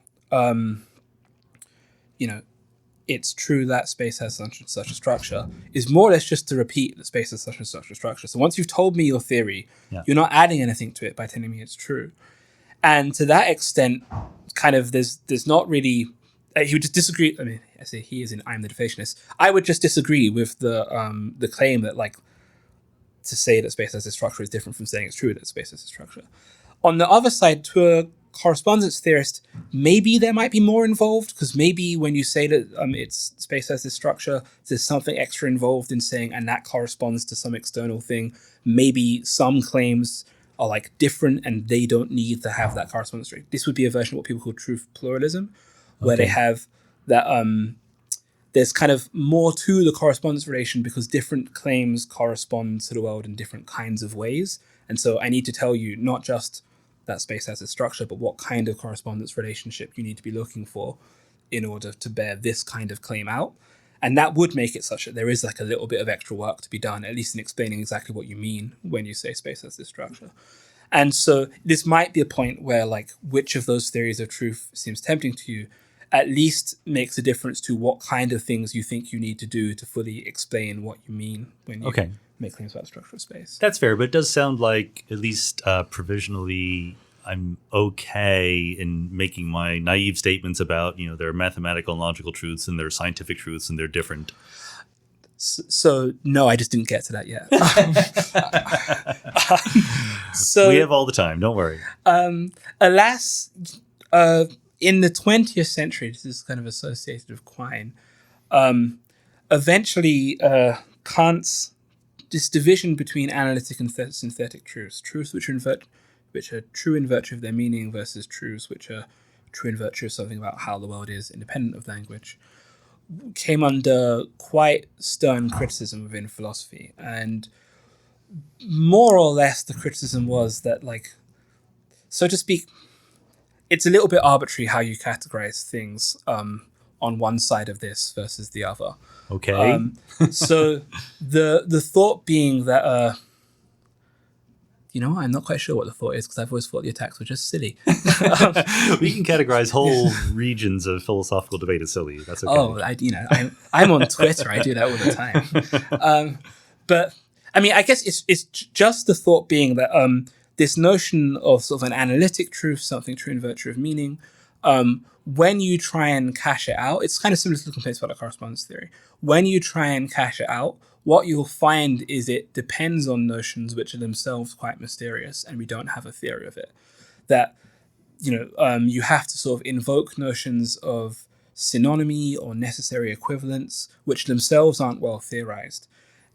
it's true that space has such and such a structure is more or less just to repeat that space has such and such a structure. So once you've told me your theory, you're not adding anything to it by telling me it's true. And to that extent, kind of there's not really he would just disagree. I mean, I say he is in I'm the deflationist. I would just disagree with the claim that, like, to say that space has a structure is different from saying it's true that space has a structure. On the other side, to a correspondence theorist, maybe there might be more involved, because maybe when you say that it's space has this structure, there's something extra involved in saying, and that corresponds to some external thing. Maybe some claims are, like, different and they don't need to have that correspondence rate. This would be a version of what people call truth pluralism, where they have that there's kind of more to the correspondence relation because different claims correspond to the world in different kinds of ways. And so I need to tell you not just that space has a structure, but what kind of correspondence relationship you need to be looking for in order to bear this kind of claim out. And that would make it such that there is, like, a little bit of extra work to be done, at least in explaining exactly what you mean when you say space has this structure. And so this might be a point where, like, which of those theories of truth seems tempting to you at least makes a difference to what kind of things you think you need to do to fully explain what you mean when you make claims about the structure of space. That's fair, but it does sound like, at least provisionally, I'm okay in making my naive statements about, there are mathematical and logical truths and there are scientific truths and they're different. So no, I just didn't get to that yet. So we have all the time, don't worry. Alas, in the 20th century, this is kind of associated with Quine, eventually Kant's this division between analytic and synthetic truths which are true in virtue of their meaning versus truths which are true in virtue of something about how the world is independent of language, came under quite stern criticism within philosophy. And more or less the criticism was that, like, so to speak, it's a little bit arbitrary how you categorize things on one side of this versus the other. Okay. So the thought being that I'm not quite sure what the thought is, because I've always thought the attacks were just silly. We can categorize whole regions of philosophical debate as silly. That's okay. Oh, I'm on Twitter. I do that all the time. But I mean, I guess it's just the thought being that this notion of sort of an analytic truth, something true in virtue of meaning, when you try and cash it out, it's kind of similar to the complaints about the correspondence theory. When you try and cash it out, what you'll find is it depends on notions which are themselves quite mysterious, and we don't have a theory of it. That, you have to sort of invoke notions of synonymy or necessary equivalence, which themselves aren't well theorized.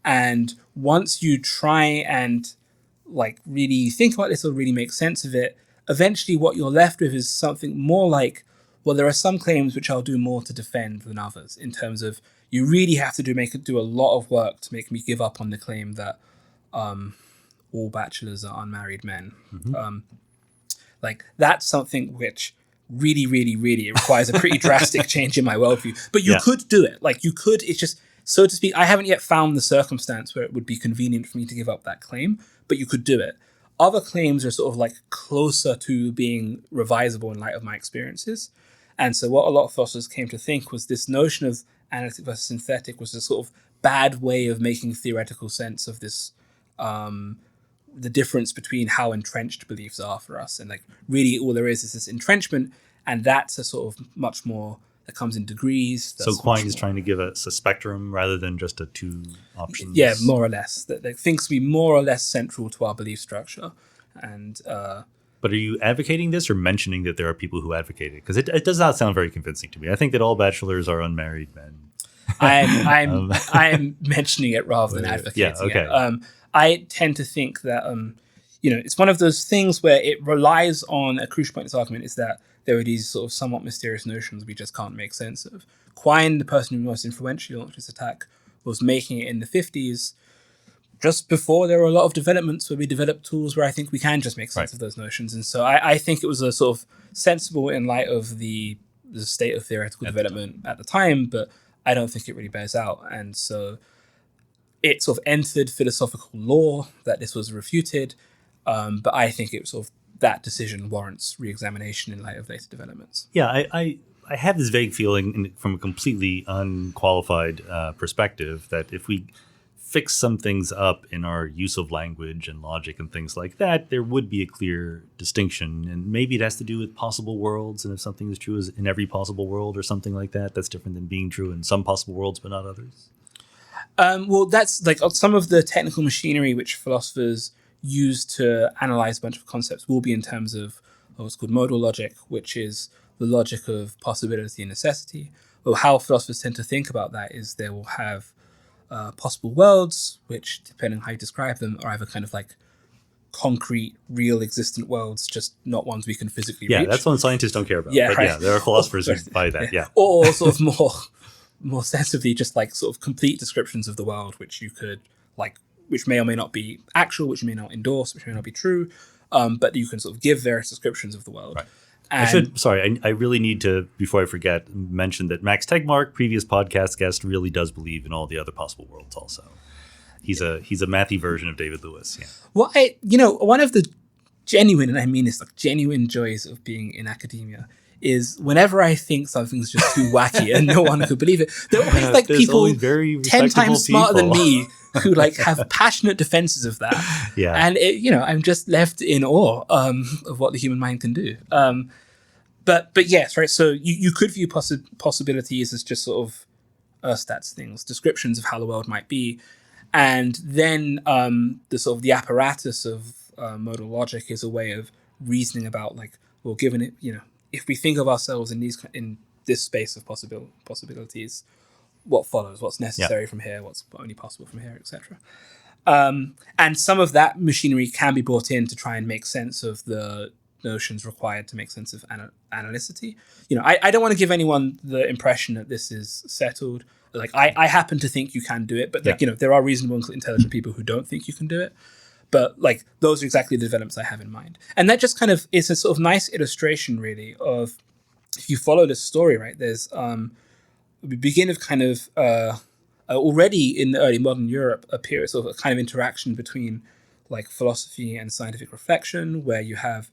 And once you try and, like, really think about this or really make sense of it, eventually what you're left with is something more like, well, there are some claims which I'll do more to defend than others, in terms of you really have to do a lot of work to make me give up on the claim that all bachelors are unmarried men. Mm-hmm. Like, that's something which really, really, really requires a pretty drastic change in my worldview. But you could do it. Like, you could, it's just, so to speak, I haven't yet found the circumstance where it would be convenient for me to give up that claim, but you could do it. Other claims are sort of, like, closer to being revisable in light of my experiences. And so what a lot of philosophers came to think was this notion of analytic versus synthetic was a sort of bad way of making theoretical sense of this the difference between how entrenched beliefs are for us. And like really all there is this entrenchment, and that's a sort of much more that comes in degrees. So Quine is trying to give us a spectrum rather than just a two options. Yeah, more or less. That things be more or less central to our belief structure. And but are you advocating this or mentioning that there are people who advocate it? Because it does not sound very convincing to me. I think that all bachelors are unmarried men. I'm mentioning it rather than advocating it. I tend to think that it's one of those things where it relies on a crucial point in this argument is that there are these sort of somewhat mysterious notions we just can't make sense of. Quine, the person who most influentially launched this attack, was making it in the 50s, just before there were a lot of developments where we developed tools where I think we can just make sense of those notions. And so I think it was a sort of sensible in light of the state of theoretical development at the time, but I don't think it really bears out. And so it sort of entered philosophical law that this was refuted, but I think it was sort of that decision warrants re-examination in light of later developments. Yeah, I have this vague feeling from a completely unqualified perspective that if we fix some things up in our use of language and logic and things like that, there would be a clear distinction. And maybe it has to do with possible worlds. And if something is true in every possible world or something like that, that's different than being true in some possible worlds, but not others. Well, that's like some of the technical machinery which philosophers use to analyze a bunch of concepts will be in terms of what's called modal logic, which is the logic of possibility and necessity. Well, how philosophers tend to think about that is they will have possible worlds, which, depending on how you describe them, are either kind of like concrete, real existent worlds, just not ones we can physically reach. Yeah, that's one scientists don't care about. But yeah, there are philosophers who buy that, yeah. Or sort of more sensibly just like sort of complete descriptions of the world, which you could like, which may or may not be actual, which you may not endorse, which may not be true, but you can sort of give various descriptions of the world. Right. I really need to, before I forget, mention that Max Tegmark, previous podcast guest, really does believe in all the other possible worlds also. He's a mathy version of David Lewis. Yeah. Well, one of the genuine, and I mean this, like genuine joys of being in academia is whenever I think something's just too wacky and no one could believe it, there are always like people 10 times smarter than me who like have passionate defenses of that. Yeah. And I'm just left in awe of what the human mind can do. But yes, right. So you could view possibilities as just sort of erstats things, descriptions of how the world might be, and then the sort of the apparatus of modal logic is a way of reasoning about like, well, given it, if we think of ourselves in this space of possibilities, what follows, what's necessary from here, what's only possible from here, etc. And some of that machinery can be brought in to try and make sense of the notions required to make sense of analyticity. I don't want to give anyone the impression that this is settled. Like I happen to think you can do it, but there are reasonable, intelligent people who don't think you can do it. But like those are exactly the developments I have in mind, and that just kind of is a sort of nice illustration, really, of if you follow this story, right? There's we begin of kind of already in the early modern Europe a period of a kind of interaction between like philosophy and scientific reflection, where you have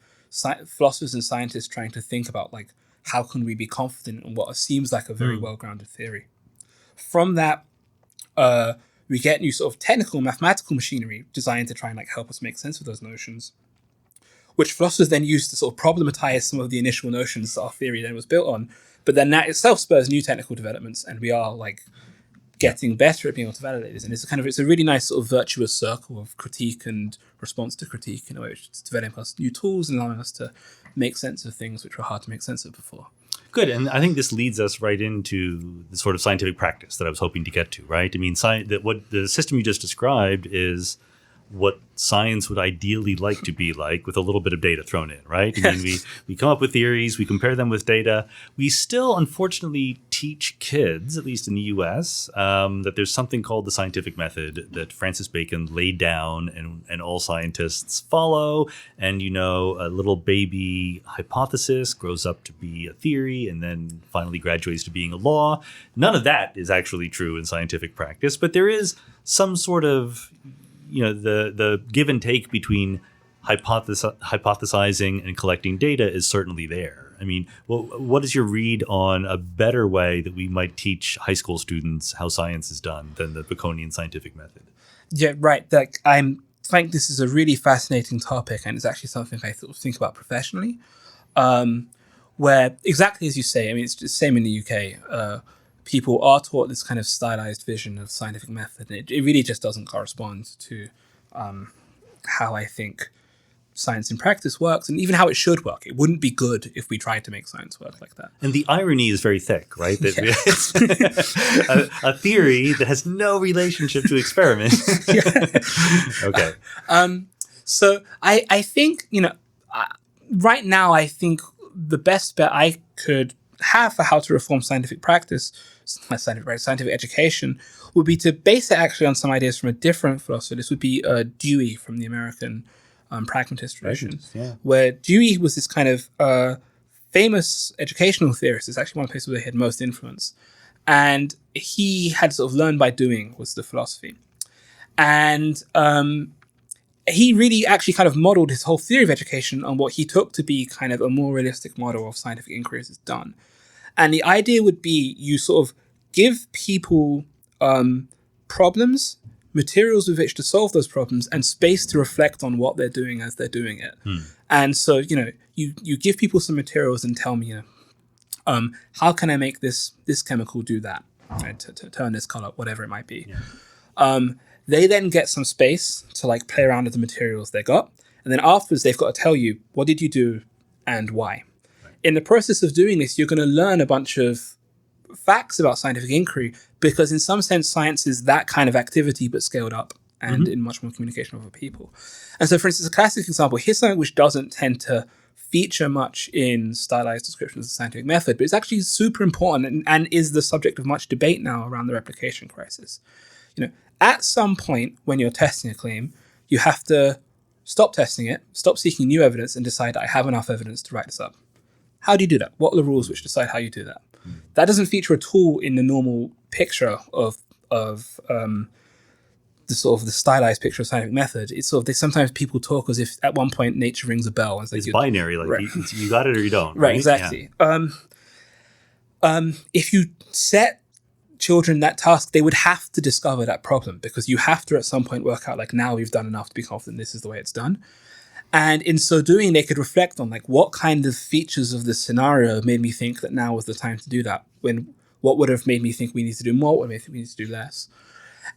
philosophers and scientists trying to think about like how can we be confident in what seems like a very well-grounded theory. From that, we get new sort of technical mathematical machinery designed to try and like help us make sense of those notions, which philosophers then use to sort of problematize some of the initial notions that our theory then was built on. But then that itself spurs new technical developments, and we are like getting better at being able to validate this. And it's a really nice sort of virtuous circle of critique and response to critique in a way which is developing us new tools and allowing us to make sense of things which were hard to make sense of before. Good, and I think this leads us right into the sort of scientific practice that I was hoping to get to, right? I mean, what the system you just described is what science would ideally like to be like with a little bit of data thrown in, right? I mean, we come up with theories, we compare them with data. We still, unfortunately, teach kids, at least in the US, that there's something called the scientific method that Francis Bacon laid down and all scientists follow. And, a little baby hypothesis grows up to be a theory and then finally graduates to being a law. None of that is actually true in scientific practice, but there is some sort of the give and take between hypothesizing and collecting data is certainly there. I mean, what is your read on a better way that we might teach high school students how science is done than the Baconian scientific method? Yeah, right. Like I'm think this is a really fascinating topic, and it's actually something I sort of think about professionally. Where exactly as you say, I mean, it's the same in the UK. People are taught this kind of stylized vision of scientific method, and it really just doesn't correspond to how I think science in practice works, and even how it should work. It wouldn't be good if we tried to make science work like that. And the irony is very thick, right? That it's a theory that has no relationship to experiment. Okay. So I think, right now, I think the best bet I could have for how to reform scientific practice, scientific education, would be to base it actually on some ideas from a different philosopher. This would be Dewey from the American pragmatist tradition, where Dewey was this kind of famous educational theorist. It's actually one of the places where he had most influence. And he had sort of learned by doing was the philosophy. And he really actually kind of modeled his whole theory of education on what he took to be kind of a more realistic model of scientific inquiry as it's done. And the idea would be you sort of give people problems, materials with which to solve those problems, and space to reflect on what they're doing as they're doing it. And so, you give people some materials and tell me, how can I make this chemical do that, right? To turn this color, whatever it might be. They then get some space to like play around with the materials they got. And then afterwards, they've got to tell you, what did you do and why? Right. In the process of doing this, you're going to learn a bunch of facts about scientific inquiry, because in some sense, science is that kind of activity, but scaled up and in much more communication with other people. And so, for instance, a classic example, here's something which doesn't tend to feature much in stylized descriptions of scientific method, but it's actually super important and is the subject of much debate now around the replication crisis. At some point when you're testing a claim, you have to stop testing it, stop seeking new evidence, and decide, I have enough evidence to write this up. How do you do that? What are the rules which decide how you do that? That doesn't feature at all in the normal picture of the sort of the stylized picture of scientific method. It's sort of, sometimes people talk as if at one point nature rings a bell. And it's binary, like right. you got it or you don't. Right, exactly. Yeah. If you set children that task, they would have to discover that problem, because you have to at some point work out, like, now we've done enough to be confident this is the way it's done. And in so doing, they could reflect on, like, what kind of features of the scenario made me think that now was the time to do that, when what would have made me think we need to do more, what would have made me think we need to do less.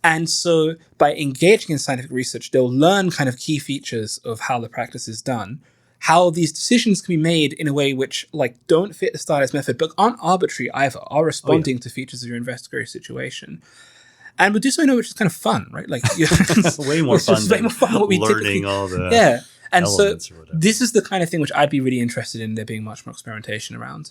And so by engaging in scientific research, they'll learn kind of key features of how the practice is done, how these decisions can be made in a way which, like, don't fit the stylized method, but aren't arbitrary either, are responding to features of your investigatory situation. And we do so in a way which is kind of fun, right? Like, it's way more fun than what we learning all the And so this is the kind of thing which I'd be really interested in there being much more experimentation around.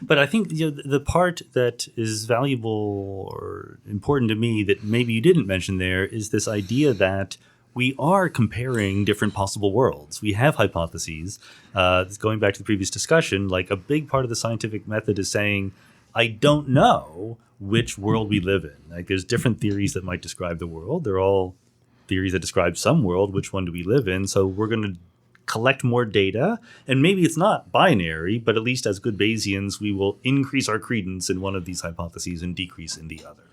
But I think the part that is valuable or important to me that maybe you didn't mention there is this idea that we are comparing different possible worlds. We have hypotheses. Going back to the previous discussion, like, a big part of the scientific method is saying, I don't know which world we live in. Like, there's different theories that might describe the world. They're all theories that describe some world. Which one do we live in? So we're going to collect more data. And maybe it's not binary, but at least as good Bayesians, we will increase our credence in one of these hypotheses and decrease in the other.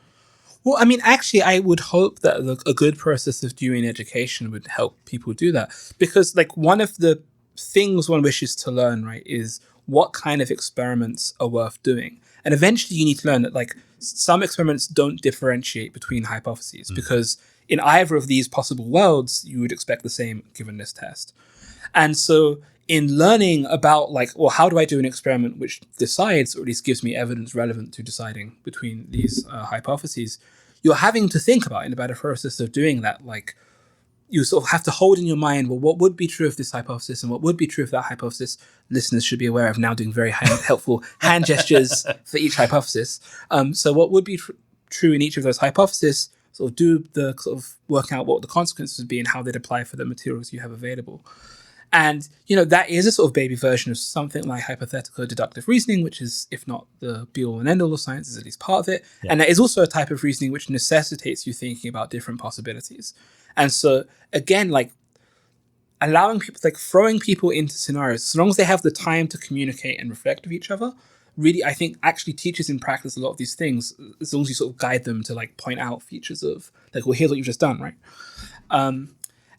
Well, I mean, actually, I would hope that a good process of doing education would help people do that. Because, like, one of the things one wishes to learn, right, is what kind of experiments are worth doing. And eventually you need to learn that, like, some experiments don't differentiate between hypotheses, because in either of these possible worlds, you would expect the same given this test. And so in learning about, like, well, how do I do an experiment which decides, or at least gives me evidence relevant to deciding between these hypotheses, you're having to think about, in about a process of doing that, like, you sort of have to hold in your mind, well, what would be true of this hypothesis and what would be true of that hypothesis? Listeners should be aware of now doing very helpful hand gestures for each hypothesis. So what would be true in each of those hypotheses, sort of do the sort of work out what the consequences would be and how they'd apply for the materials you have available. And, that is a sort of baby version of something like hypothetical deductive reasoning, which is, if not the be-all and end-all of science, is at least part of it. Yeah. And that is also a type of reasoning which necessitates you thinking about different possibilities. And so, again, like, allowing people, like, throwing people into scenarios, as long as they have the time to communicate and reflect with each other, really, I think, actually teaches in practice a lot of these things, as long as you sort of guide them to, like, point out features of, like, well, here's what you've just done, right?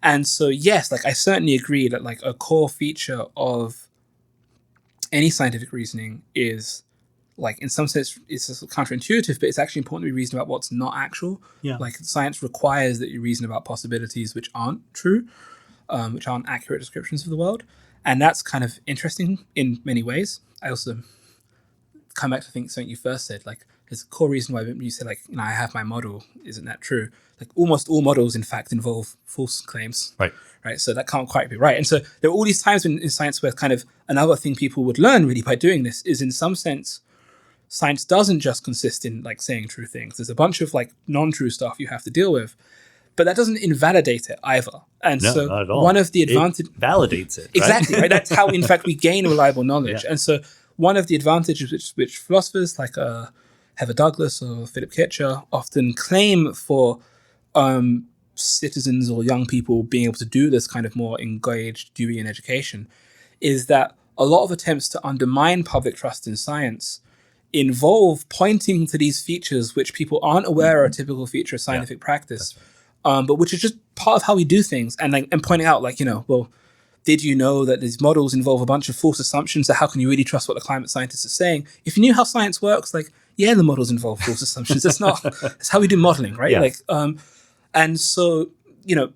And so, yes, like I certainly agree that like a core feature of any scientific reasoning is, like, in some sense, it's counterintuitive, but it's actually important to be reasoning about what's not actual. Yeah. Like, science requires that you reason about possibilities which aren't true, which aren't accurate descriptions of the world. And that's kind of interesting in many ways. I also come back to think something you first said, like, there's a core reason why you say, like, I have my model. Isn't that true? Like, almost all models, in fact, involve false claims. Right. Right. So that can't quite be right. And so there are all these times in science where kind of another thing people would learn really by doing this is, in some sense, science doesn't just consist in like saying true things. There's a bunch of like non-true stuff you have to deal with, but that doesn't invalidate it either. And No, so not at all. one of the advantages Validates it. Right? Exactly, right? That's how, in fact, we gain reliable knowledge. Yeah. And so one of the advantages which philosophers like Heather Douglas or Philip Kitcher often claim for citizens or young people being able to do this kind of more engaged Deweyan education is that a lot of attempts to undermine public trust in science involve pointing to these features which people aren't aware are a typical feature of scientific practice, but which is just part of how we do things, and pointing out, like, well, did you know that these models involve a bunch of false assumptions? So how can you really trust what the climate scientists are saying? If you knew how science works, like, yeah, the models involve false assumptions. It's how we do modeling, right? Yeah. Like, and so,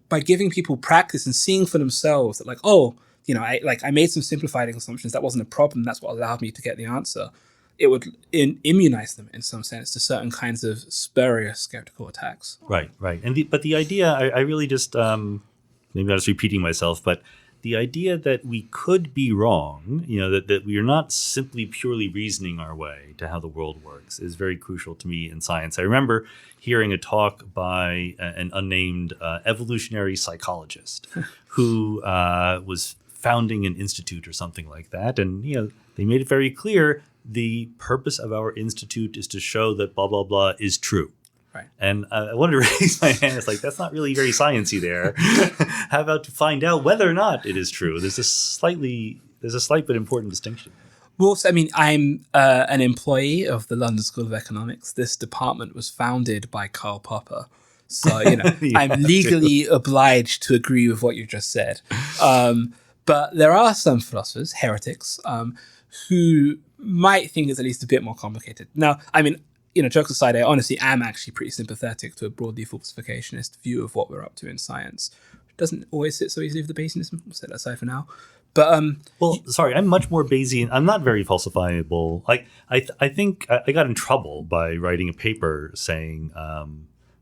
by giving people practice and seeing for themselves that, like, oh, I made some simplified assumptions. That wasn't a problem. That's what allowed me to get the answer. It would immunize them in some sense to certain kinds of spurious skeptical attacks. Right. But the idea, I really just, maybe I'm just repeating myself, but the idea that we could be wrong, that we are not simply purely reasoning our way to how the world works is very crucial to me in science. I remember hearing a talk by an unnamed evolutionary psychologist who was founding an institute or something like that. And, they made it very clear the purpose of our institute is to show that blah, blah, blah is true. Right. And I wanted to raise my hand. It's like, that's not really very sciencey there. How about to find out whether or not it is true? There's a slight but important distinction. Well, so, I'm an employee of the London School of Economics. This department was founded by Karl Popper. So, I'm legally obliged to agree with what you just said. But there are some philosophers, heretics, who might think it's at least a bit more complicated. Now, jokes aside, I honestly am actually pretty sympathetic to a broadly falsificationist view of what we're up to in science. It doesn't always sit so easily with the Bayesianism. We'll set that aside for now. But sorry, I'm much more Bayesian. I'm not very falsifiable. I think I got in trouble by writing a paper saying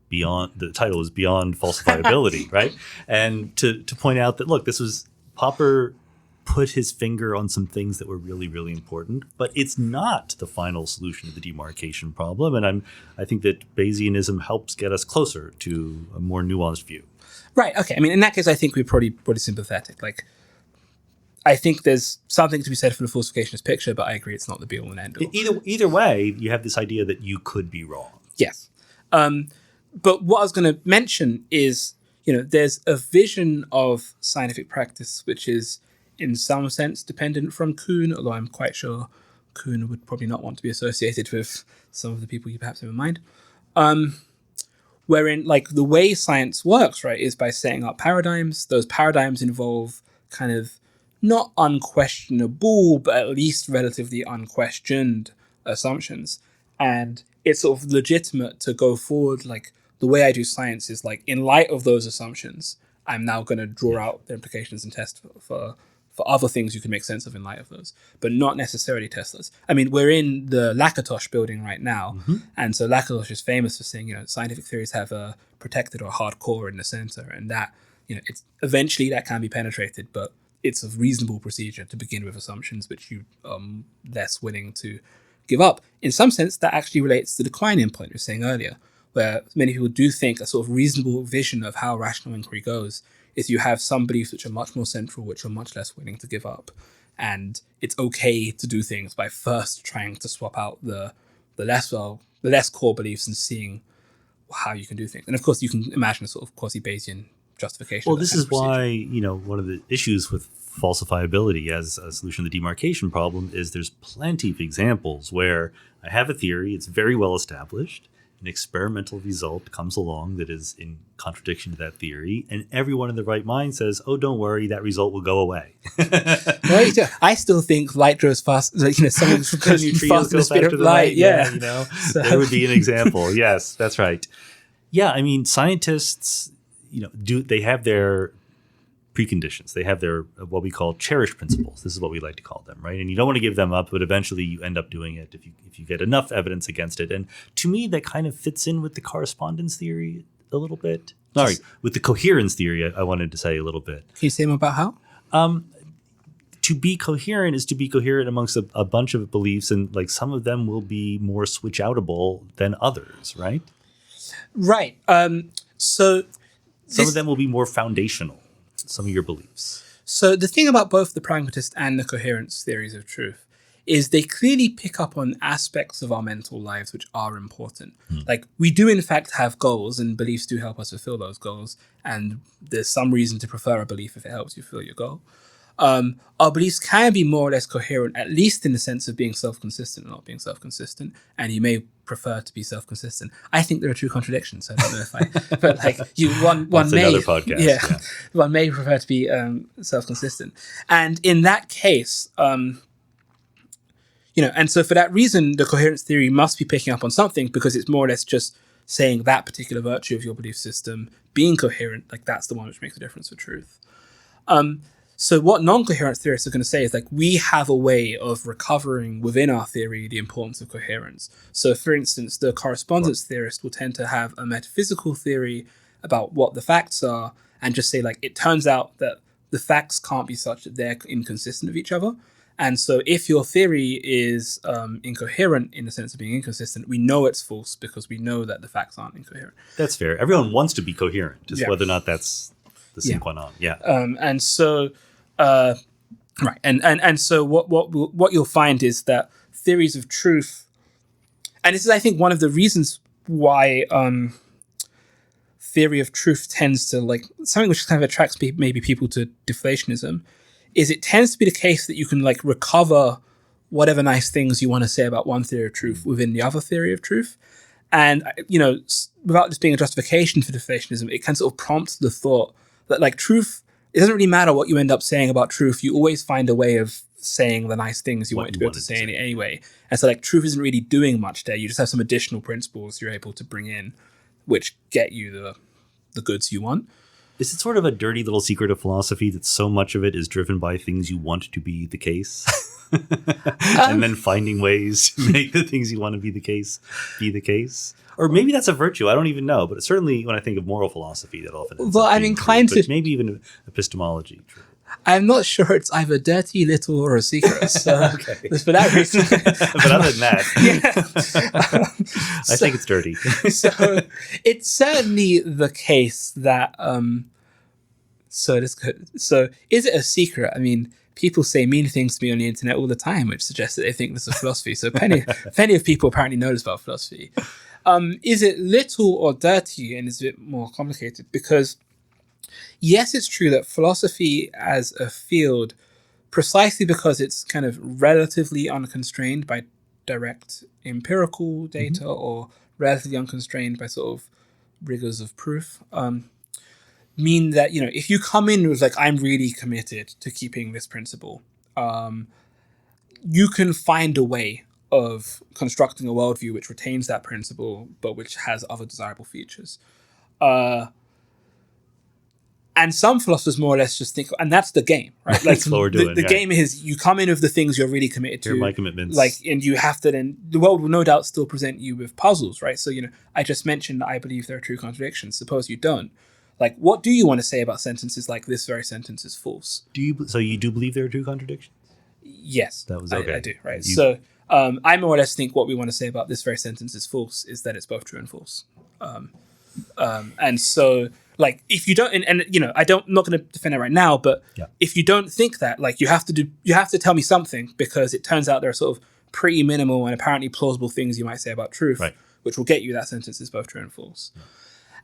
beyond, the title is Beyond Falsifiability, right? And to point out that, look, this was Popper put his finger on some things that were really, really important, but it's not the final solution to the demarcation problem. And I think that Bayesianism helps get us closer to a more nuanced view. Right. Okay. In that case, I think we're probably sympathetic. Like, I think there's something to be said for the falsificationist picture, but I agree it's not the be-all and end-all. Either way, you have this idea that you could be wrong. Yes. But what I was going to mention is, there's a vision of scientific practice which is, in some sense, dependent from Kuhn, although I'm quite sure Kuhn would probably not want to be associated with some of the people you perhaps have in mind. Wherein, like, the way science works, right, is by setting up paradigms. Those paradigms involve kind of not unquestionable, but at least relatively unquestioned assumptions. And it's sort of legitimate to go forward, like, the way I do science is, like, in light of those assumptions, I'm now going to draw out the implications and test for other things you can make sense of in light of those, but not necessarily test those. We're in the Lakatos building right now, and so Lakatos is famous for saying, scientific theories have a protected or hard core in the center, and that, it's eventually that can be penetrated, but it's a reasonable procedure to begin with assumptions which you are less willing to give up. In some sense, that actually relates to the Quinian point we were saying earlier, where many people do think a sort of reasonable vision of how rational inquiry goes is you have some beliefs which are much more central, which are much less willing to give up. And it's okay to do things by first trying to swap out the less core beliefs and seeing how you can do things. And of course, you can imagine a sort of quasi-Bayesian justification. Well, this is why, one of the issues with falsifiability as a solution to the demarcation problem is there's plenty of examples where I have a theory, it's very well established, an experimental result comes along that is in contradiction to that theory, and everyone in the right mind says, "Oh, don't worry, that result will go away." Right. I still think light goes fast. Like, something goes faster than the speed of light. Yeah. So. There would be an example. Yes, that's right. Yeah, I mean, scientists, they have their preconditions. They have their what we call cherished principles. This is what we like to call them, right? And you don't want to give them up, but eventually you end up doing it if you get enough evidence against it. And to me, that kind of fits in with the correspondence theory a little bit. Sorry, with the coherence theory, I wanted to say a little bit. Can you say more about how? To be coherent is to be coherent amongst a bunch of beliefs, and like some of them will be more switch outable than others, right? Right. So some of them will be more foundational. Some of your beliefs. So the thing about both the pragmatist and the coherence theories of truth is they clearly pick up on aspects of our mental lives which are important. Like, we do in fact have goals, and beliefs do help us fulfill those goals, and there's some reason to prefer a belief if it helps you fulfill your goal. Our beliefs can be more or less coherent, at least in the sense of being self-consistent and not being self-consistent, and you may prefer to be self-consistent. I think there are true contradictions. I don't know if I, but like one may, another podcast. Yeah, one may prefer to be self-consistent, and in that case, and so for that reason, the coherence theory must be picking up on something, because it's more or less just saying that particular virtue of your belief system being coherent, like that's the one which makes a difference for truth. So what non-coherence theorists are going to say is, like, we have a way of recovering within our theory the importance of coherence. So, for instance, the correspondence theorist will tend to have a metaphysical theory about what the facts are, and just say, like, it turns out that the facts can't be such that they're inconsistent with each other. And so if your theory is incoherent in the sense of being inconsistent, we know it's false because we know that the facts aren't incoherent. That's fair. Everyone wants to be coherent, just whether or not that's the sine qua non. Yeah. And so... right, and so what you'll find is that theories of truth, and this is, I think, one of the reasons why theory of truth tends to, like, something which kind of attracts maybe people to deflationism, is it tends to be the case that you can, like, recover whatever nice things you want to say about one theory of truth within the other theory of truth, and without this being a justification for deflationism, it can sort of prompt the thought that, like, truth. It doesn't really matter what you end up saying about truth. You always find a way of saying the nice things you want to be able to say anyway. And so, like, truth isn't really doing much there. You just have some additional principles you're able to bring in, which get you the goods you want. Is it sort of a dirty little secret of philosophy that so much of it is driven by things you want to be the case? And then finding ways to make the things you want to be the case be the case? Or maybe that's a virtue. I don't even know. But certainly when I think of moral philosophy, that often ends up being inclined true, to... maybe even epistemology. True. I'm not sure it's either dirty, little, or a secret. So for that reason... But other than that, I think it's dirty. So it's certainly the case that... So is it a secret? I mean... People say mean things to me on the internet all the time, which suggests that they think this is philosophy. So plenty of people apparently know this about philosophy. Is it little or dirty, and is it more complicated? Because yes, it's true that philosophy as a field, precisely because it's kind of relatively unconstrained by direct empirical data or relatively unconstrained by sort of rigors of proof, mean that, if you come in with, like, I'm really committed to keeping this principle, you can find a way of constructing a worldview which retains that principle, but which has other desirable features. And some philosophers more or less just think, and that's the game, right? Like, that's what we're doing. The game is you come in with the things you're really committed to. Here are my commitments. Like, and you have to then, the world will no doubt still present you with puzzles, right? So, I just mentioned that I believe there are true contradictions. Suppose you don't. Like, what do you want to say about sentences like this very sentence is false? So you do believe there are true contradictions? Yes. That was okay. I do, right? So I more or less think what we want to say about this very sentence is false is that it's both true and false. And so, like, if you don't, and I'm not going to defend it right now, but if you don't think that, like, you have to tell me something, because it turns out there are sort of pretty minimal and apparently plausible things you might say about truth, right, which will get you that sentence is both true and false. Yeah.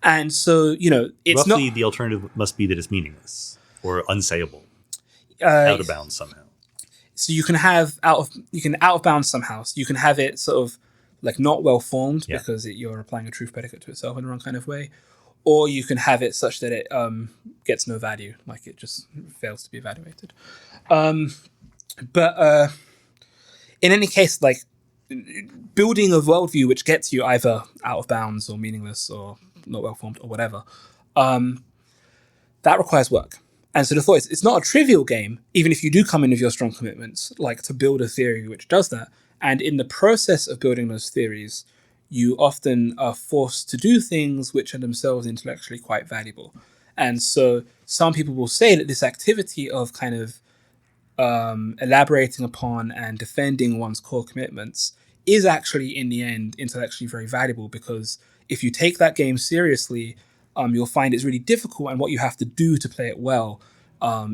And so, it's roughly the alternative must be that it's meaningless or unsayable, out of bounds somehow. So you can have out of bounds somehow. So you can have it sort of like not well formed Yeah. because you're applying a truth predicate to itself in the wrong kind of way, or you can have it such that it gets no value, like it just fails to be evaluated. But in any case, like building a worldview which gets you either out of bounds or meaningless or not well formed or whatever, that requires work. And so the thought is, it's not a trivial game, even if you do come in with your strong commitments, like to build a theory which does that. And in the process of building those theories, you often are forced to do things which are themselves intellectually quite valuable. And so some people will say that this activity of kind of elaborating upon and defending one's core commitments is actually, in the end, intellectually very valuable, because if you take that game seriously, you'll find it's really difficult, and what you have to do to play it well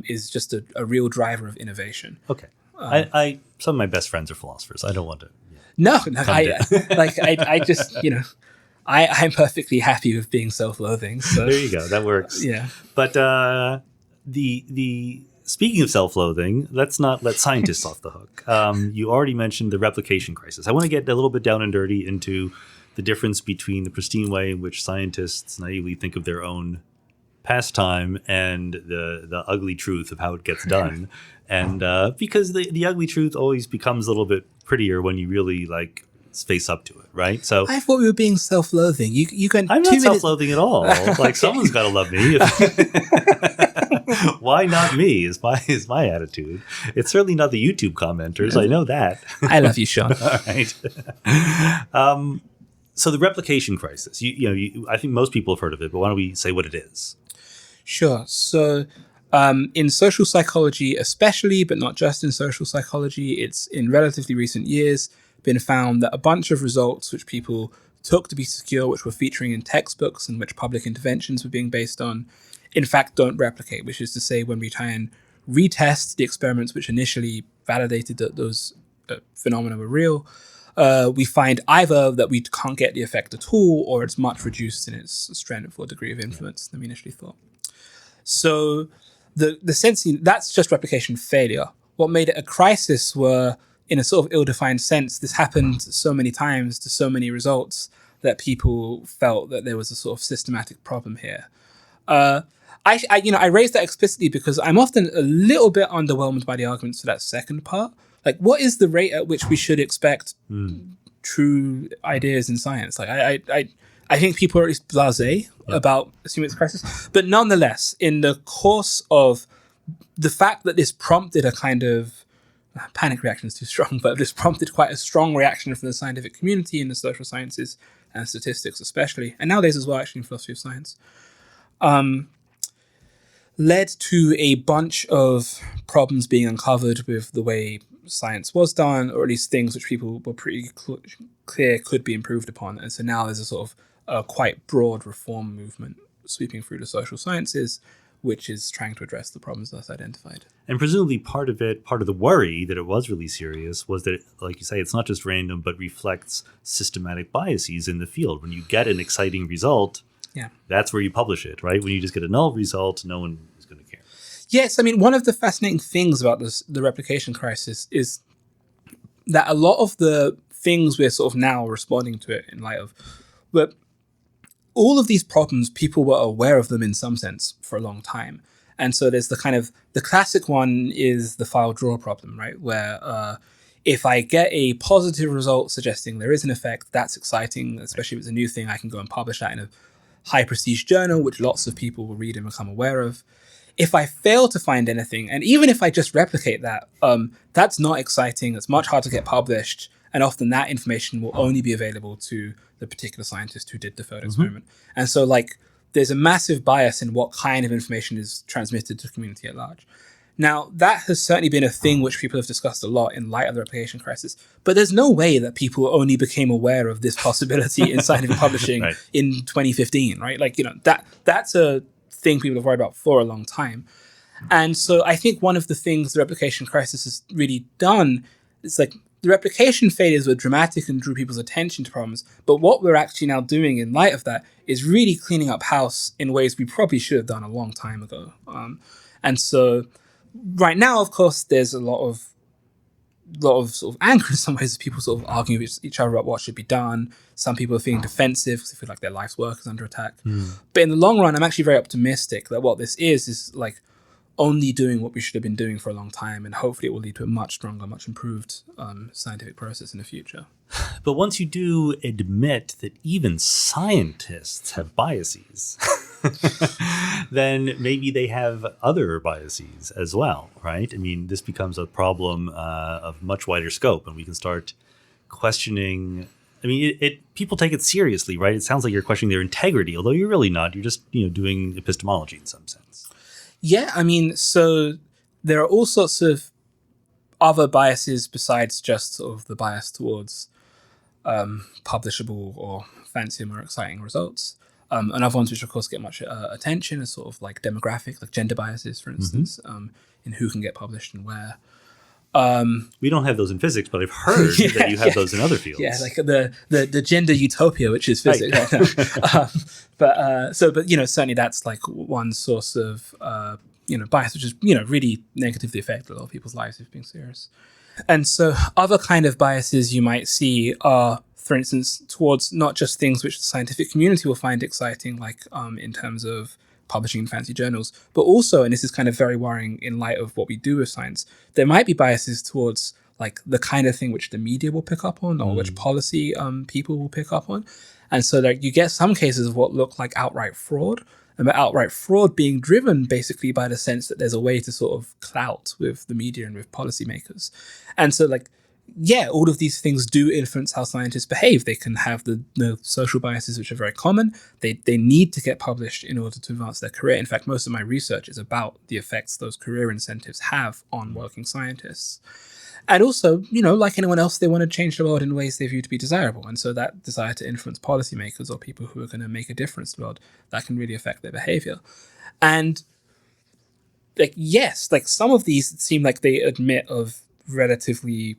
is just a real driver of innovation. Okay. I some of my best friends are philosophers. I don't want to. No, I just, I'm perfectly happy with being self-loathing. So There you go. That works. yeah. But the speaking of self-loathing, let's not let scientists off the hook. You already mentioned the replication crisis. I want to get a little bit down and dirty into the difference between the pristine way in which scientists naively think of their own pastime and the ugly truth of how it gets done. And because the ugly truth always becomes a little bit prettier when you really like face up to it, right? So I thought we were being self-loathing. You can. I'm not self-loathing at all. Like someone's got to love me. Why not me? Is my attitude. It's certainly not the YouTube commenters. I know that. I love you, Sean. All right. So the replication crisis. I think most people have heard of it, but why don't we say what it is? Sure. So in social psychology especially, but not just in social psychology, it's in relatively recent years been found that a bunch of results which people took to be secure, which were featuring in textbooks and which public interventions were being based on, in fact don't replicate, which is to say when we try and retest the experiments which initially validated that those phenomena were real, we find either that we can't get the effect at all, or it's much reduced in its strength or degree of influence than we initially thought. So the sense that's just replication failure. What made it a crisis were, in a sort of ill-defined sense, this happened so many times to so many results that people felt that there was a sort of systematic problem here. I raised that explicitly because I'm often a little bit underwhelmed by the arguments for that second part. Like, what is the rate at which we should expect true ideas in science? Like, I think people are at least blasé about assuming it's a crisis. But nonetheless, in the course of the fact that this prompted a kind of panic reaction is too strong, but this prompted quite a strong reaction from the scientific community in the social sciences and statistics especially, and nowadays as well actually in philosophy of science, led to a bunch of problems being uncovered with the way science was done, or at least things which people were pretty clear could be improved upon. And so now there's a sort of a quite broad reform movement sweeping through the social sciences, which is trying to address the problems that's identified. And presumably part of the worry that it was really serious was that, like you say, it's not just random, but reflects systematic biases in the field. When you get an exciting result, that's where you publish it, right? When you just get a null result, no one is going to care. Yes, I mean, one of the fascinating things about the replication crisis is that a lot of the things we're sort of now responding to it in light of, but all of these problems, people were aware of them in some sense for a long time. And so there's the classic one is the file draw problem, right? Where if I get a positive result suggesting there is an effect, that's exciting, especially if it's a new thing, I can go and publish that in a high prestige journal, which lots of people will read and become aware of. If I fail to find anything, and even if I just replicate that, that's not exciting, it's much harder to get published, and often that information will only be available to the particular scientist who did the third experiment. And so there's a massive bias in what kind of information is transmitted to the community at large. Now, that has certainly been a thing which people have discussed a lot in light of the replication crisis, but there's no way that people only became aware of this possibility in scientific publishing in 2015, right? That's a thing people have worried about for a long time. And so I think one of the things the replication crisis has really done is the replication failures were dramatic and drew people's attention to problems, but what we're actually now doing in light of that is really cleaning up house in ways we probably should have done a long time ago. And so right now, of course, there's a lot of lot of sort of anger in some ways, people sort of arguing with each other about what should be done. Some people are feeling defensive because they feel like their life's work is under attack. But in the long run, I'm actually very optimistic that what this is like only doing what we should have been doing for a long time, and hopefully it will lead to a much stronger, much improved scientific process in the future. But once you do admit that even scientists have biases, then maybe they have other biases as well, right? I mean, this becomes a problem of much wider scope, and we can start questioning. I mean, people take it seriously, right? It sounds like you're questioning their integrity, although you're really not. You're just, doing epistemology in some sense. Yeah, I mean, so there are all sorts of other biases besides just sort of the bias towards publishable or fancier, more exciting results. And other ones which, of course, get much attention are sort of like demographic, like gender biases, for instance, in who can get published and where. We don't have those in physics, but I've heard that you have those in other fields. Yeah, like the gender utopia, which is physics. Right. But certainly that's like one source of bias, which is really negatively affect a lot of people's lives if being serious. And so other kind of biases you might see are, for instance, towards not just things which the scientific community will find exciting, like in terms of publishing in fancy journals, but also, and this is kind of very worrying in light of what we do with science, there might be biases towards like the kind of thing which the media will pick up on, or which policy people will pick up on. And so like you get some cases of what look like outright fraud, and by outright fraud being driven basically by the sense that there's a way to sort of clout with the media and with policymakers. And so like, yeah, all of these things do influence how scientists behave. They can have the social biases, which are very common. They need to get published in order to advance their career. In fact, most of my research is about the effects those career incentives have on working scientists. And also, like anyone else, they want to change the world in ways they view to be desirable. And so that desire to influence policymakers or people who are going to make a difference to the world, that can really affect their behavior. And like, yes, like some of these seem like they admit of relatively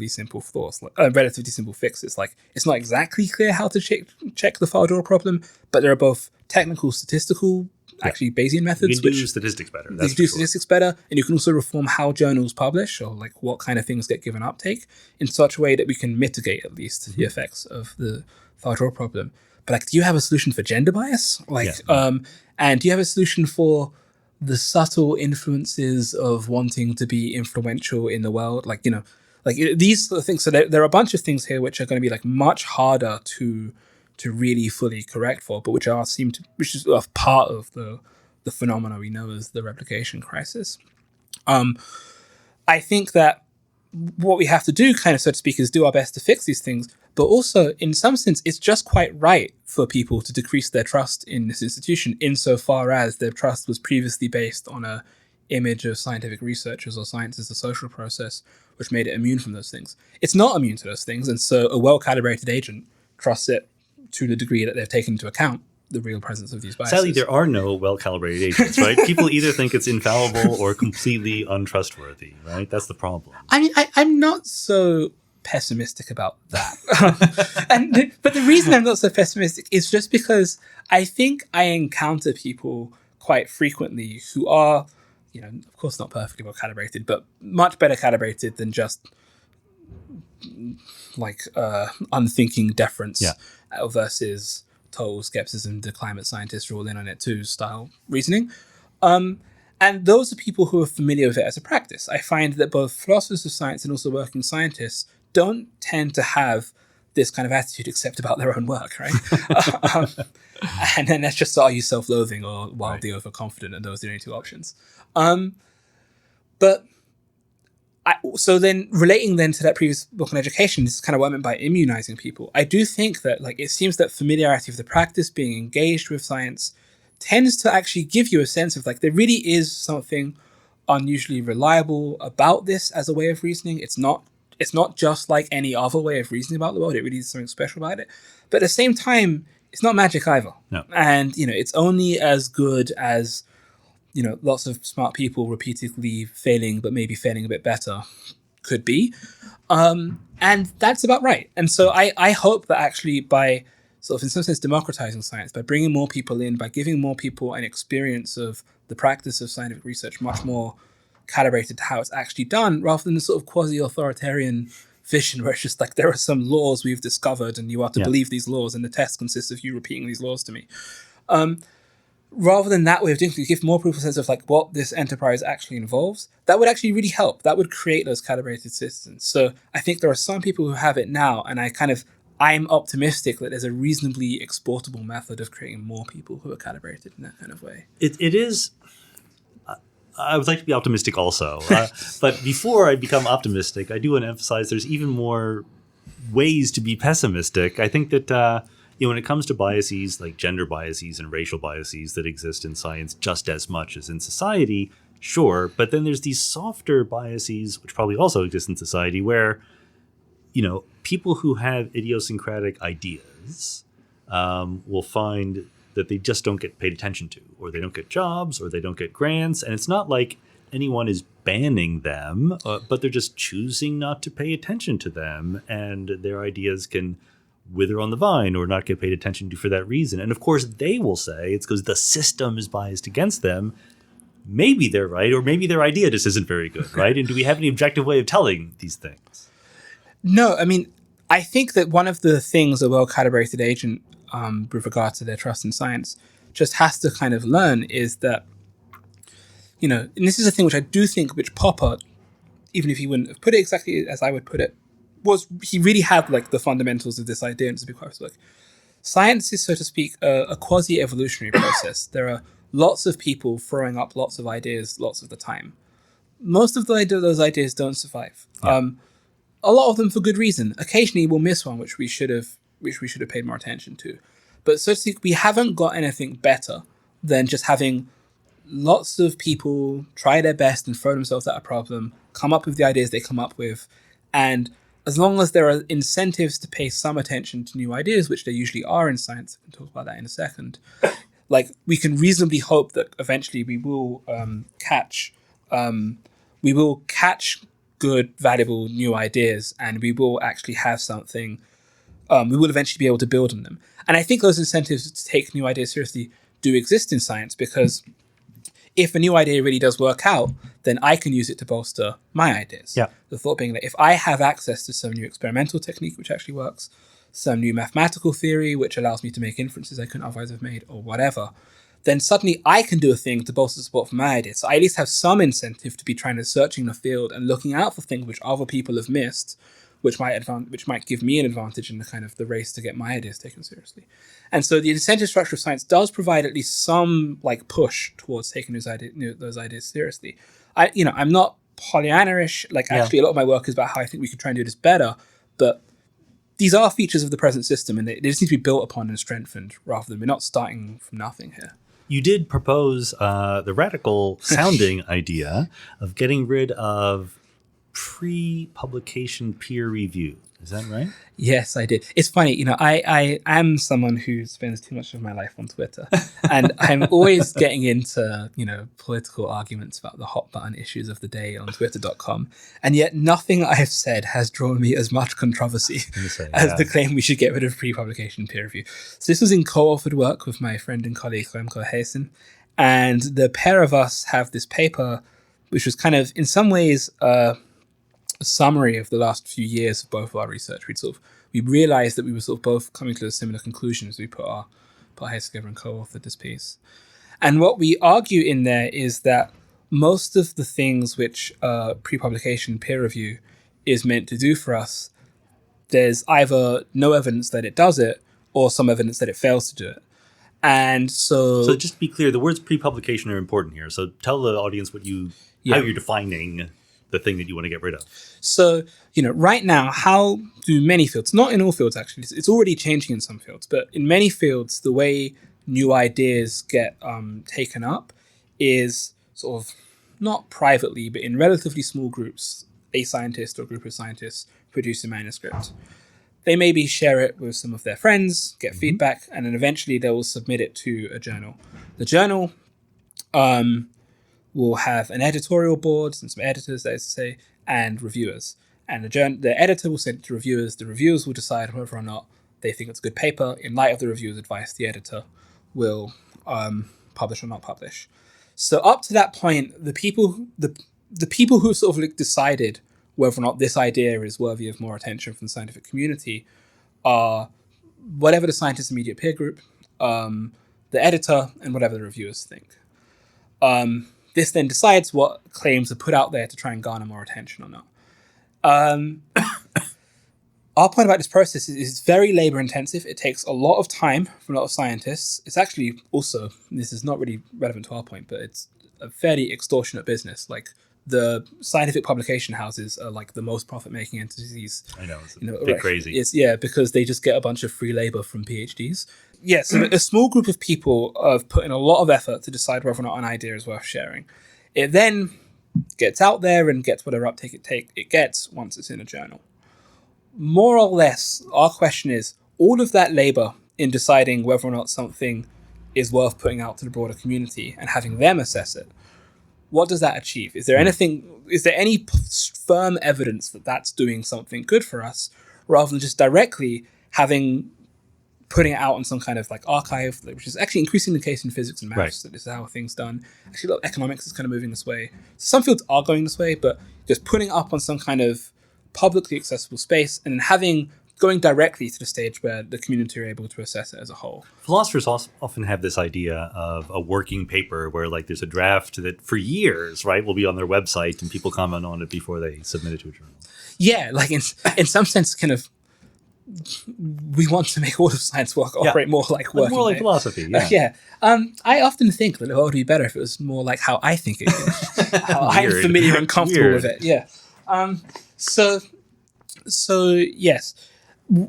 simple flaws, relatively simple fixes. Like, it's not exactly clear how to check the file-drawer problem, but there are both technical, statistical, actually Bayesian methods. You can do statistics better. You can do statistics better, and you can also reform how journals publish, or like what kind of things get given uptake, in such a way that we can mitigate at least the effects of the file-drawer problem. But like, do you have a solution for gender bias? And do you have a solution for the subtle influences of wanting to be influential in the world? Like, these sort of things. So there are a bunch of things here which are going to be like much harder to really fully correct for, but which is a part of the phenomena we know as the replication crisis. I think that what we have to do, kind of, so to speak, is do our best to fix these things, but also in some sense, it's just quite right for people to decrease their trust in this institution, insofar as their trust was previously based on a image of scientific researchers or science as a social process, which made it immune from those things. It's not immune to those things, and so a well-calibrated agent trusts it to the degree that they've taken into account the real presence of these biases. Sadly, there are no well-calibrated agents, right? People either think it's infallible or completely untrustworthy, right? That's the problem. I mean, I'm not so pessimistic about that. But the reason I'm not so pessimistic is just because I think I encounter people quite frequently who are, of course not perfectly well calibrated, but much better calibrated than just like unthinking deference versus total skepticism, the climate scientists are all in on it too style reasoning. And those are people who are familiar with it as a practice. I find that both philosophers of science and also working scientists don't tend to have this kind of attitude except about their own work, right? And then that's just, are you self-loathing or wildly overconfident, and those are the only two options. So then relating then to that previous book on education, this is kind of what I meant by immunizing people. I do think that like it seems that familiarity of the practice, being engaged with science, tends to actually give you a sense of like there really is something unusually reliable about this as a way of reasoning. It's not just like any other way of reasoning about the world. It really is something special about it. But at the same time, it's not magic either. No. And it's only as good as lots of smart people repeatedly failing, but maybe failing a bit better could be. And that's about right. And so I hope that actually by sort of in some sense democratizing science, by bringing more people in, by giving more people an experience of the practice of scientific research much more calibrated to how it's actually done, rather than the sort of quasi-authoritarian vision where it's just like, there are some laws we've discovered and you are to believe these laws, and the test consists of you repeating these laws to me. Rather than that way of doing things, give more people a sense of like what this enterprise actually involves. That would actually really help. That would create those calibrated systems. So I think there are some people who have it now, and I'm optimistic that there's a reasonably exportable method of creating more people who are calibrated in that kind of way. It is. I would like to be optimistic also. But before I become optimistic, I do want to emphasize there's even more ways to be pessimistic. I think that when it comes to biases like gender biases and racial biases that exist in science just as much as in society, sure. But then there's these softer biases, which probably also exist in society, where, people who have idiosyncratic ideas will find that they just don't get paid attention to, or they don't get jobs, or they don't get grants. And it's not like anyone is banning them, but they're just choosing not to pay attention to them. And their ideas can wither on the vine or not get paid attention to for that reason. And of course, they will say it's because the system is biased against them. Maybe they're right, or maybe their idea just isn't very good, right? And do we have any objective way of telling these things? No, I mean, I think that one of the things a well-calibrated agent with regard to their trust in science just has to kind of learn is that, and this is a thing which I do think which Popper, even if he wouldn't have put it exactly as I would put it, was he really had like the fundamentals of this idea, and to be quite like, science is, so to speak, a quasi-evolutionary process. There are lots of people throwing up lots of ideas lots of the time. Most of those ideas don't survive. Yeah. A lot of them for good reason. Occasionally we'll miss one which we should have paid more attention to. But so to speak, we haven't got anything better than just having lots of people try their best and throw themselves at a problem, come up with the ideas they come up with, and as long as there are incentives to pay some attention to new ideas, which there usually are in science, I can talk about that in a second, like we can reasonably hope that eventually we will catch good, valuable new ideas, and we will actually have something. We will eventually be able to build on them. And I think those incentives to take new ideas seriously do exist in science, because if a new idea really does work out, then I can use it to bolster my ideas. Yeah. The thought being that if I have access to some new experimental technique which actually works, some new mathematical theory which allows me to make inferences I couldn't otherwise have made, or whatever, then suddenly I can do a thing to bolster support for my ideas. So I at least have some incentive to be trying to searching the field and looking out for things which other people have missed, which might give me an advantage in the kind of the race to get my ideas taken seriously. And so the incentive structure of science does provide at least some like push towards taking those ideas seriously. I'm not Pollyanna-ish. Actually, a lot of my work is about how I think we could try and do this better, but these are features of the present system, and they just need to be built upon and strengthened, rather than we're not starting from nothing here. You did propose the radical sounding idea of getting rid of pre-publication peer review. Is that right? Yes, I did. It's funny, I am someone who spends too much of my life on Twitter, and I'm always getting into, political arguments about the hot button issues of the day on twitter.com. And yet nothing I have said has drawn me as much controversy as the claim we should get rid of pre-publication peer review. So this was in co-authored work with my friend and colleague, Liam Kofi, and the pair of us have this paper, which was kind of, in some ways, a summary of the last few years of both of our research. We realized that we were sort of both coming to a similar conclusion as we put our heads together and co-authored this piece. And what we argue in there is that most of the things which pre-publication peer review is meant to do for us, there's either no evidence that it does it, or some evidence that it fails to do it. And so just to be clear, the words pre-publication are important here. So tell the audience how you're defining the thing that you want to get rid of. So, right now, how do many fields, not in all fields actually, it's already changing in some fields, but in many fields, the way new ideas get taken up is sort of not privately, but in relatively small groups. A scientist or a group of scientists produce a manuscript. They maybe share it with some of their friends, get feedback, and then eventually they will submit it to a journal. The journal will have an editorial board and some editors, that is to say, and reviewers. And the editor will send it to reviewers. The reviewers will decide whether or not they think it's a good paper. In light of the reviewer's advice, the editor will publish or not publish. So up to that point, the the people who sort of like decided whether or not this idea is worthy of more attention from the scientific community are whatever the scientist's immediate peer group, the editor, and whatever the reviewers think. This then decides what claims are put out there to try and garner more attention or not. Our point about this process is it's very labor intensive. It takes a lot of time from a lot of scientists. It's actually also, this is not really relevant to our point, but it's a fairly extortionate business. Like, the scientific publication houses are like the most profit-making entities. I know, it's a bit crazy. It's, because they just get a bunch of free labor from PhDs. Yeah, so a small group of people have put in a lot of effort to decide whether or not an idea is worth sharing. It then gets out there and gets whatever uptake it gets once it's in a journal. More or less, our question is, all of that labor in deciding whether or not something is worth putting out to the broader community and having them assess it, what does that achieve? Is there any firm evidence that that's doing something good for us, rather than just directly putting it out on some kind of like archive, which is actually increasingly the case in physics and maths. Right. So this is how things done. Actually, a lot of economics is kind of moving this way. Some fields are going this way, but just putting it up on some kind of publicly accessible space and going directly to the stage where the community are able to assess it as a whole. Philosophers often have this idea of a working paper where like there's a draft that for years, right, will be on their website and people comment on it before they submit it to a journal. Yeah, like in some sense, kind of, we want to make all of science work operate more like working. More like philosophy, yeah. Yeah. I often think that it would be better if it was more like how I think it is. How I'm familiar and comfortable with it. Yeah. So yes.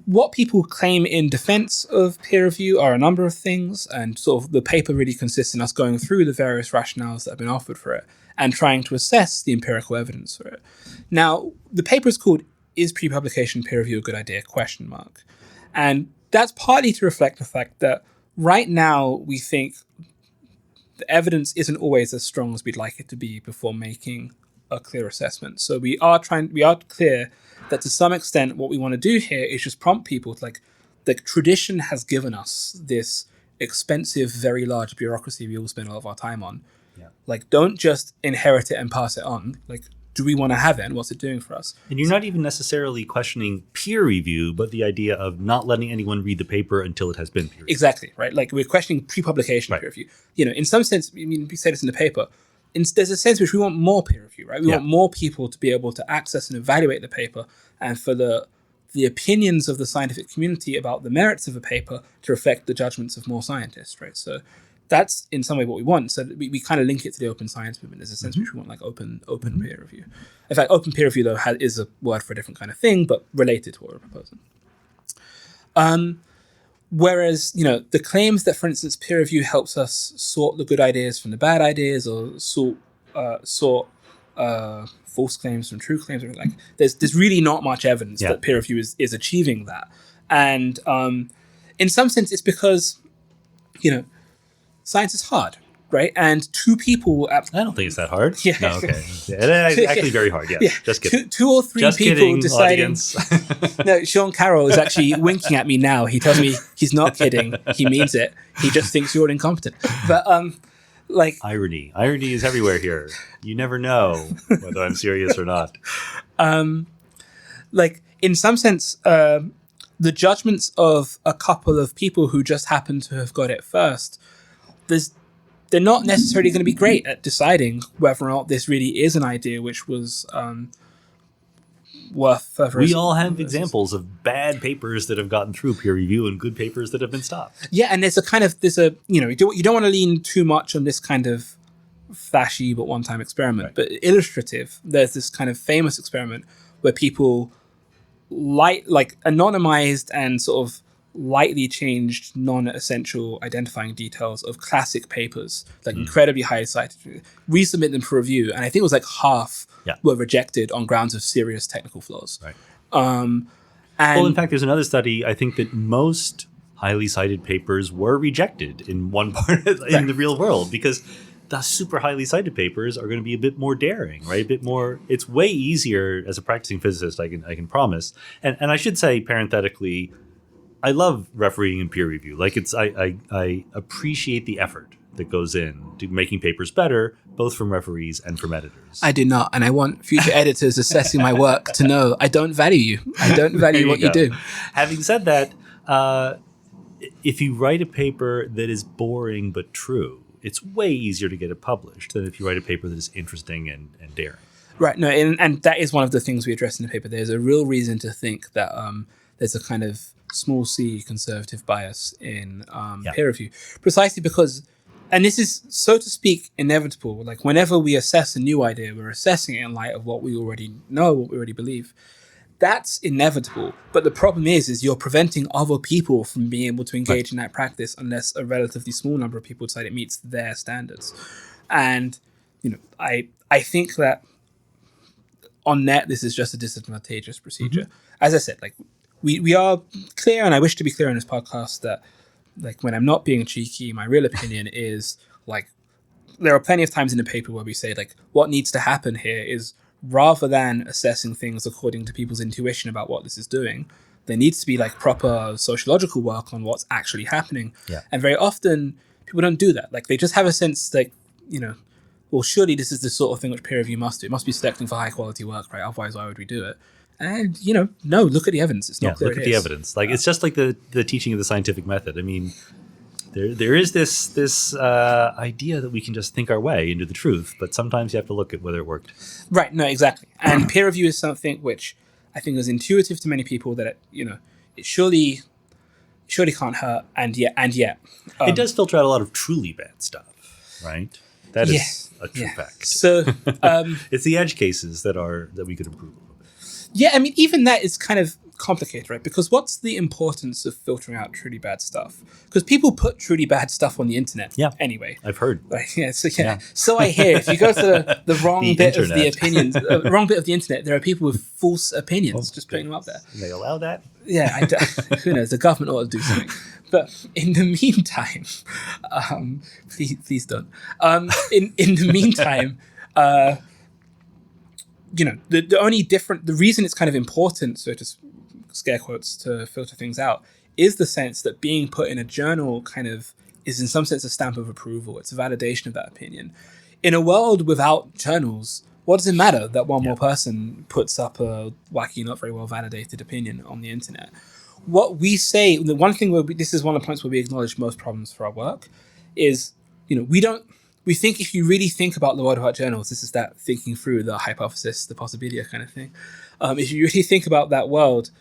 What people claim in defense of peer review are a number of things, and sort of the paper really consists in us going through the various rationales that have been offered for it and trying to assess the empirical evidence for it. Now, the paper is called "Is Pre-Publication Peer Review a Good Idea?" ? And that's partly to reflect the fact that right now we think the evidence isn't always as strong as we'd like it to be before making a clear assessment. So we are clear that to some extent what we want to do here is just prompt people to, like, the tradition has given us this expensive, very large bureaucracy we all spend a lot of our time on. Yeah. Like, don't just inherit it and pass it on. Like, do we want to have it, and what's it doing for us? And you're not even necessarily questioning peer review, but the idea of not letting anyone read the paper until it has been peer reviewed. Exactly, right? Like, we're questioning pre-publication peer review. In some sense, I mean, we say this in the paper, there's a sense in which we want more peer review, right? We want more people to be able to access and evaluate the paper, and for the opinions of the scientific community about the merits of a paper to reflect the judgments of more scientists, right? So that's in some way what we want. So we kind of link it to the open science movement. There's a sense in which we want like open peer review. In fact, open peer review, though, is a word for a different kind of thing, but related to what we're proposing. Whereas, the claims that, for instance, peer review helps us sort the good ideas from the bad ideas, or sort false claims from true claims, or like there's really not much evidence that peer review is achieving that. And in some sense, it's because, science is hard, right? And two people... I don't think it's that hard. Yeah. No, okay. It's actually very hard, yeah. Just kidding. Two or three just people kidding, deciding... No, Sean Carroll is actually winking at me now. He tells me he's not kidding. He means it. He just thinks you're incompetent. But, Irony. Irony is everywhere here. You never know whether I'm serious or not. In some sense, the judgments of a couple of people who just happen to have got it first, they're not necessarily going to be great at deciding whether or not this really is an idea which was worth further. We all have examples of bad papers that have gotten through peer review and good papers that have been stopped. Yeah, and you don't want to lean too much on this kind of flashy but one-time experiment, right. But illustrative. There's this kind of famous experiment where people anonymized and sort of lightly changed non-essential identifying details of classic papers, incredibly highly cited, resubmit them for review, and I think it was like half were rejected on grounds of serious technical flaws. Right. And in fact, there's another study, I think, that most highly cited papers were rejected in one part in the real world, because the super highly cited papers are going to be a bit more daring, right? A bit more. It's way easier as a practicing physicist, I can promise. And I should say parenthetically, I love refereeing and peer review. I appreciate the effort that goes into making papers better, both from referees and from editors. I do not, and I want future editors assessing my work to know I don't value you. I don't value what you do. Having said that, if you write a paper that is boring but true, it's way easier to get it published than if you write a paper that is interesting and daring. Right. No, and that is one of the things we address in the paper. There's a real reason to think that there's a kind of small c conservative bias in peer review, precisely because, and this is, so to speak, inevitable. Like whenever we assess a new idea, we're assessing it in light of what we already know, what we already believe. That's inevitable. But the problem is you're preventing other people from being able to engage in that practice unless a relatively small number of people decide it meets their standards. And, I think that on net, this is just a disadvantageous procedure. As I said, like we are clear, and I wish to be clear in this podcast that, like, when I'm not being cheeky, my real opinion is, like, there are plenty of times in the paper where we say, like, what needs to happen here is, rather than assessing things according to people's intuition about what this is doing, there needs to be, like, proper sociological work on what's actually happening. Yeah. And very often people don't do that. Like, they just have a sense, like, well, surely this is the sort of thing which peer review must do. It must be selecting for high quality work, right? Otherwise, why would we do it? And, no, look at the evidence. It's not clear. Look at the evidence. Like, it's just like the teaching of the scientific method. I mean, there is this idea that we can just think our way into the truth, but sometimes you have to look at whether it worked. Right. No, exactly. And peer review is something which I think is intuitive to many people that, it surely can't hurt. And yet. It does filter out a lot of truly bad stuff, right? That is a true fact. So it's the edge cases that we could improve a little bit. Yeah, I mean, even that is kind of complicated, right? Because what's the importance of filtering out truly bad stuff? Because people put truly bad stuff on the internet anyway. I've heard. Like, So I hear, if you go to the wrong bit of the opinions, wrong bit of the internet, there are people with false opinions just putting them up there. They allow that? Yeah, who knows? The government ought to do something. But in the meantime, please don't. In the meantime, the reason it's kind of important, so to scare quotes, to filter things out, is the sense that being put in a journal kind of is in some sense a stamp of approval. It's a validation of that opinion. In a world without journals, what does it matter that one more person puts up a wacky, not very well validated opinion on the internet? What we say, the one thing where this is one of the points where we acknowledge most problems for our work, is, we think if you really think about the world without journals, this is that thinking through the hypothesis, the possibilia kind of thing. If you really think about that world,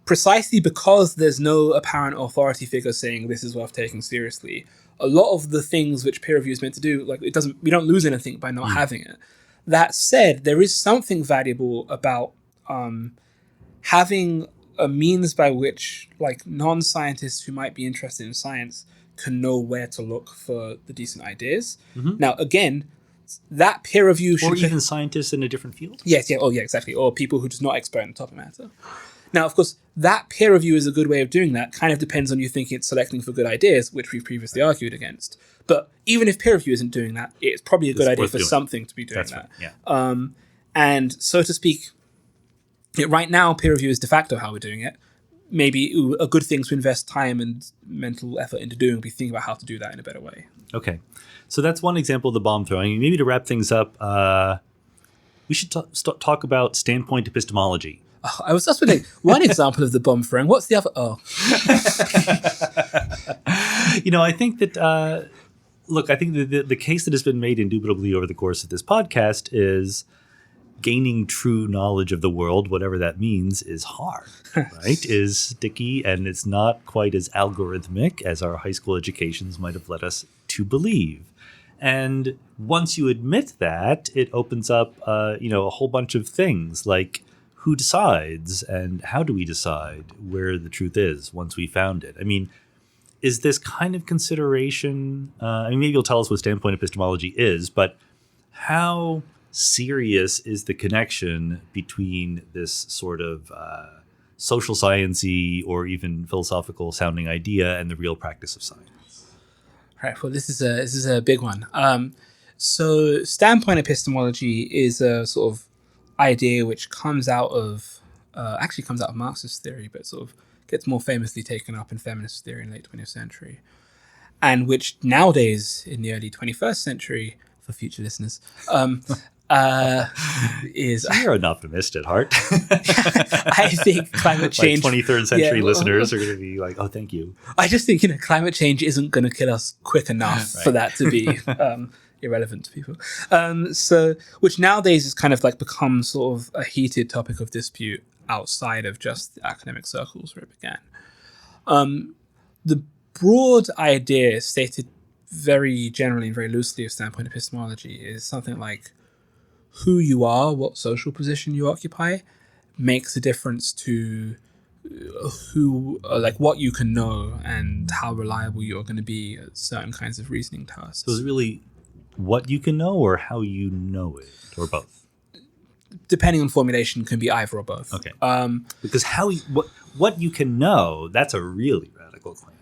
precisely because there's no apparent authority figure saying this is worth taking seriously, a lot of the things which peer review is meant to do, like, we don't lose anything by not having it. That said, there is something valuable about having a means by which, like, non-scientists who might be interested in science can know where to look for the decent ideas. Now, again, that peer review should... Or even scientists in a different field? Yes, exactly. Or people who are just not expert in the topic matter. Now, of course, that peer review is a good way of doing that. Kind of depends on you thinking it's selecting for good ideas, which we've previously argued against. But even if peer review isn't doing that, it's probably a good idea for something to be doing that. Right. Yeah. And so to speak, right now, peer review is de facto how we're doing it. Maybe a good thing to invest time and mental effort into doing would be thinking about how to do that in a better way. Okay. So that's one example of the bomb throwing. Maybe to wrap things up, we should talk about standpoint epistemology. Oh, I was just wondering, one example of the bomb throwing. What's the other? Oh. I think that, I think the case that has been made indubitably over the course of this podcast is gaining true knowledge of the world, whatever that means, is hard, right? Is sticky, and it's not quite as algorithmic as our high school educations might have led us to believe. And once you admit that, it opens up, a whole bunch of things like who decides and how do we decide where the truth is once we found it? I mean, is this kind of consideration, maybe you'll tell us what standpoint epistemology is, but how serious is the connection between this sort of social science-y or even philosophical sounding idea and the real practice of science? Right. Well, this is a big one. So standpoint epistemology is a sort of idea which comes out of Marxist theory, but sort of gets more famously taken up in feminist theory in the late 20th century. and which nowadays in the early 21st century, for future listeners, is You're an optimist at heart. I think climate change, 23rd century listeners are going to be like, oh, thank you. I just think, climate change isn't going to kill us quick enough for that to be irrelevant to people. So, which nowadays is kind of like become sort of a heated topic of dispute outside of just the academic circles where it began. The broad idea stated very generally and very loosely of standpoint epistemology is something like who you are, what social position you occupy, makes a difference to what you can know and how reliable you're going to be at certain kinds of reasoning tasks. So is it really what you can know or how you know it, or both? Depending on formulation, can be either or both. Okay. Because what you can know, that's a really radical claim.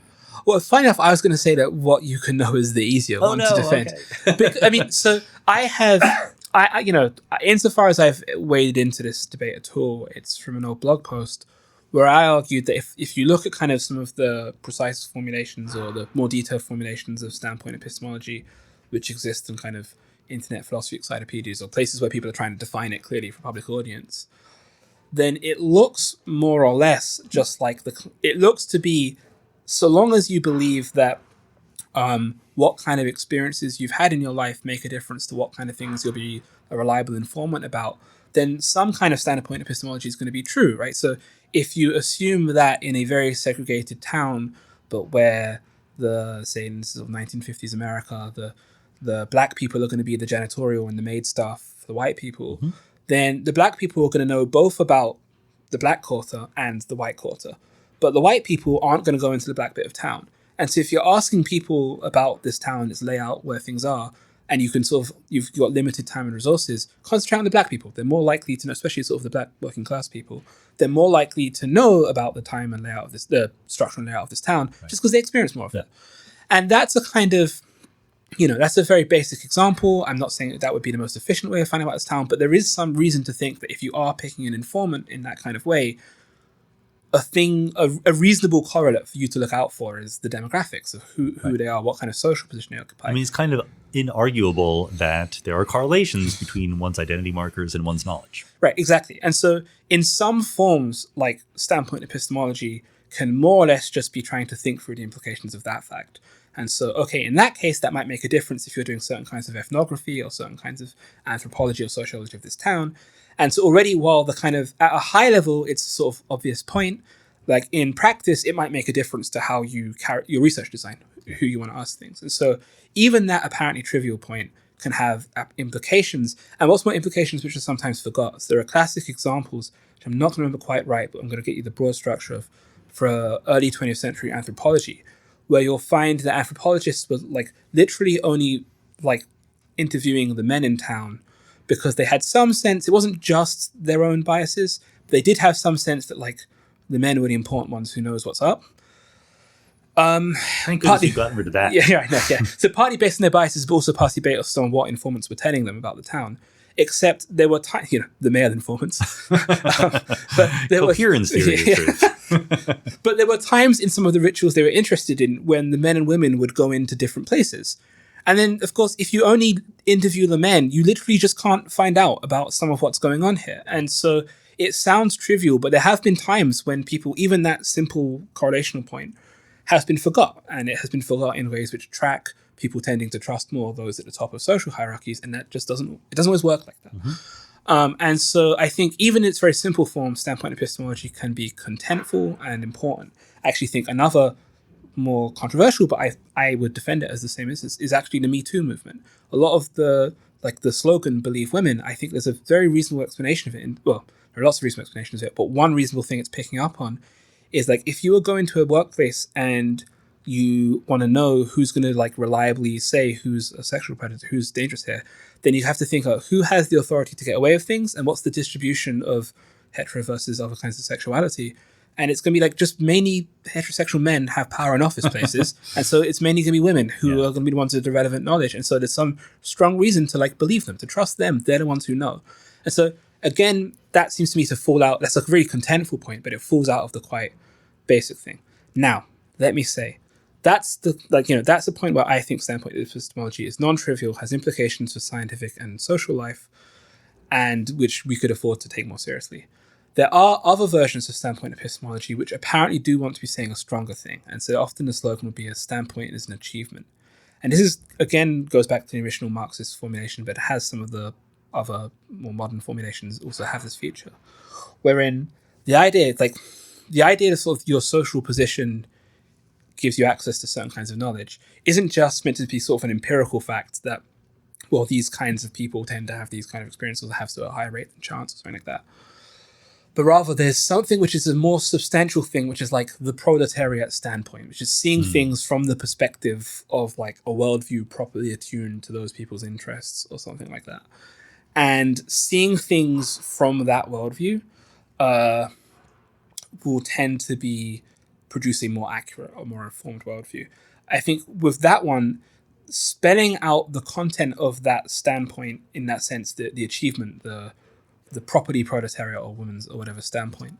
Well, funny enough, I was going to say that what you can know is the easier one to defend. Okay. So I have, insofar as I've waded into this debate at all, it's from an old blog post where I argued that if you look at kind of some of the precise formulations or the more detailed formulations of standpoint epistemology, which exist in kind of internet philosophy encyclopedias or places where people are trying to define it clearly for public audience, then it looks more or less just like it looks to be, so long as you believe that what kind of experiences you've had in your life make a difference to what kind of things you'll be a reliable informant about, then some kind of standpoint epistemology is going to be true, right? So if you assume that in a very segregated town, but where say in sort of 1950s America, the black people are going to be the janitorial and the maid staff for the white people, then the black people are going to know both about the black quarter and the white quarter. But the white people aren't going to go into the black bit of town. And so if you're asking people about this town, its layout, where things are, and you've got limited time and resources, concentrate on the black people. They're more likely to know, especially sort of the black working class people, they're more likely to know about the time and layout of the structural layout of this town, just because they experience more of it. And that's a kind of, that's a very basic example. I'm not saying that would be the most efficient way of finding out this town, but there is some reason to think that if you are picking an informant in that kind of way, a reasonable correlate for you to look out for is the demographics of who they are, what kind of social position they occupy. I mean, it's kind of inarguable that there are correlations between one's identity markers and one's knowledge. Right, exactly. And so in some forms, like standpoint epistemology can more or less just be trying to think through the implications of that fact. And so, okay, in that case, that might make a difference if you're doing certain kinds of ethnography or certain kinds of anthropology or sociology of this town. And so already, while the kind of, at a high level, it's a sort of obvious point, like in practice, it might make a difference to how you carry your research design, who you want to ask things. And so even that apparently trivial point can have implications. And what's more, implications which are sometimes forgotten. So there are classic examples, which I'm not going to remember quite right, but I'm going to get you the broad structure of, for early 20th century anthropology, where you'll find that anthropologists were like literally only like interviewing the men in town because they had some sense, it wasn't just their own biases, but they did have some sense that like the men were the important ones who knows what's up. Thank goodness you've gotten rid of that. Yeah. So partly based on their biases, but also partly based on what informants were telling them about the town. Except there were the male informants. But there Coherence theory of truth. But there were times in some of the rituals they were interested in when the men and women would go into different places. And then, of course, if you only interview the men, you literally just can't find out about some of what's going on here. And so it sounds trivial, but there have been times when people, even that simple correlational point, has been forgot. And it has been forgot in ways which track people tending to trust more those at the top of social hierarchies. And that just doesn't always work like that. And so I think even in its very simple form, standpoint epistemology can be contentful and important. I actually think another more controversial, but I would defend it as the same is actually the Me Too movement. A lot of the slogan "Believe Women," I think there's a very reasonable explanation of it. There are lots of reasonable explanations of it, but one reasonable thing it's picking up on is like if you were going to a workplace and you want to know who's going to like reliably say who's a sexual predator, who's dangerous here, then you have to think of who has the authority to get away with things and what's the distribution of hetero versus other kinds of sexuality. And it's going to be like just mainly heterosexual men have power in office places. And so it's mainly going to be women who are going to be the ones with the relevant knowledge. And so there's some strong reason to like believe them, to trust them. They're the ones who know. And so again, that seems to me to fall out. That's a very contentful point, but it falls out of the quite basic thing. Now, let me say, that's the point where I think standpoint epistemology is non-trivial, has implications for scientific and social life, and which we could afford to take more seriously. There are other versions of standpoint epistemology which apparently do want to be saying a stronger thing, and so often the slogan would be a standpoint is an achievement. And this is, again, goes back to the original Marxist formulation, but it has some of the other more modern formulations also have this feature, wherein the idea that sort of your social position gives you access to certain kinds of knowledge isn't just meant to be sort of an empirical fact that, well, these kinds of people tend to have these kind of experiences or have to a higher rate than chance or something like that. But rather, there's something which is a more substantial thing, which is like the proletariat standpoint, which is seeing things from the perspective of like a worldview properly attuned to those people's interests or something like that. And seeing things from that worldview will tend to be producing more accurate or more informed worldview. I think with that one, spelling out the content of that standpoint in that sense, the achievement, the property proletariat or women's or whatever standpoint,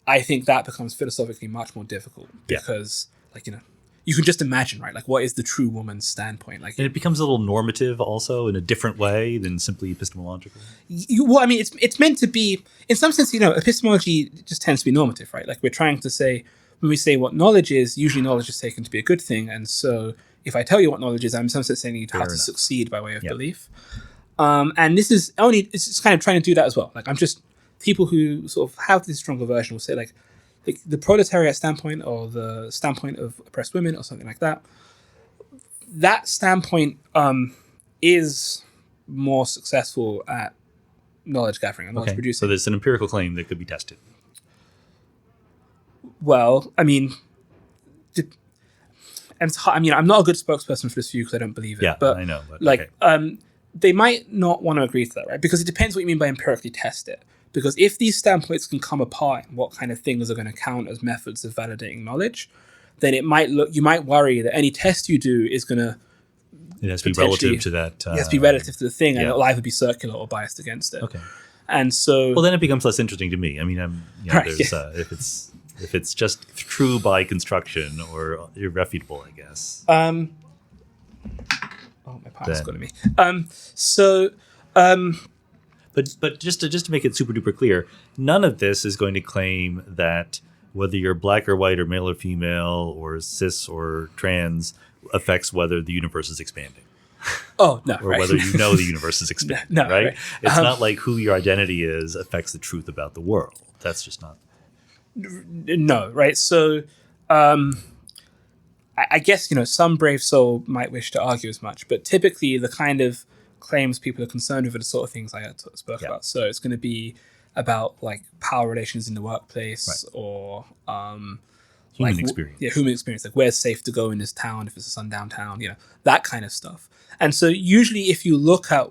I think that becomes philosophically much more difficult because, you can just imagine, right? Like, what is the true woman's standpoint? Like, and it becomes a little normative also in a different way than simply epistemological. It's meant to be, in some sense, epistemology just tends to be normative, right? Like, we're trying to say, when we say what knowledge is, usually knowledge is taken to be a good thing. And so if I tell you what knowledge is, I'm in some sense saying you have to succeed by way of belief. And this is it's just kind of trying to do that as well. Like, people who sort of have this stronger version will say like the proletariat standpoint or the standpoint of oppressed women or something like that. That standpoint is more successful at knowledge gathering and knowledge producing. So there's an empirical claim that could be tested. Well, I'm not a good spokesperson for this view because I don't believe it. Yeah, but I know. But they might not want to agree to that, right? Because it depends what you mean by empirically test it. Because if these standpoints can come apart and what kind of things are going to count as methods of validating knowledge, then you might worry that any test you do is going to... It has to be relative to that. It has to be relative to the thing, and it'll either be circular or biased against it. Okay. And so... Well, then it becomes less interesting to me. I mean, Right, if it's just true by construction or irrefutable, I guess. Oh, my partner's got to me. But just to make it super duper clear, none of this is going to claim that whether you're black or white or male or female or cis or trans affects whether the universe is expanding. Oh, no. Or whether you know the universe is expanding, no, right? It's not like who your identity is affects the truth about the world. That's just not... No, right? So I guess, some brave soul might wish to argue as much, but typically the kind of claims people are concerned with are the sort of things I spoke about. So it's going to be about like power relations in the workplace or human experience. Yeah, human experience. Like, where's safe to go in this town if it's a sundown town, that kind of stuff. And so usually if you look at,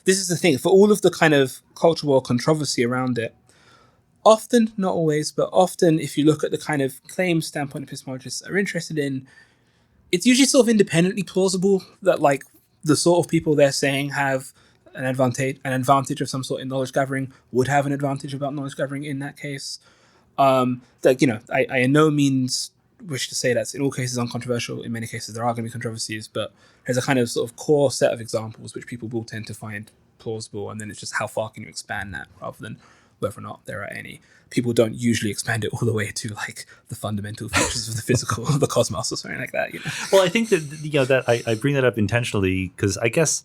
this is the thing, for all of the kind of cultural war controversy around it, often, not always, but often if you look at the kind of claims standpoint epistemologists are interested in, it's usually sort of independently plausible that like the sort of people they're saying have an advantage of some sort in knowledge gathering would have an advantage about knowledge gathering in that case. I in no means wish to say that's in all cases uncontroversial. In many cases there are going to be controversies, but there's a kind of sort of core set of examples which people will tend to find plausible, and then it's just how far can you expand that rather than whether or not there are any. People don't usually expand it all the way to like the fundamental features of the physical or the cosmos or something like that. Well, I think that I bring that up intentionally because I guess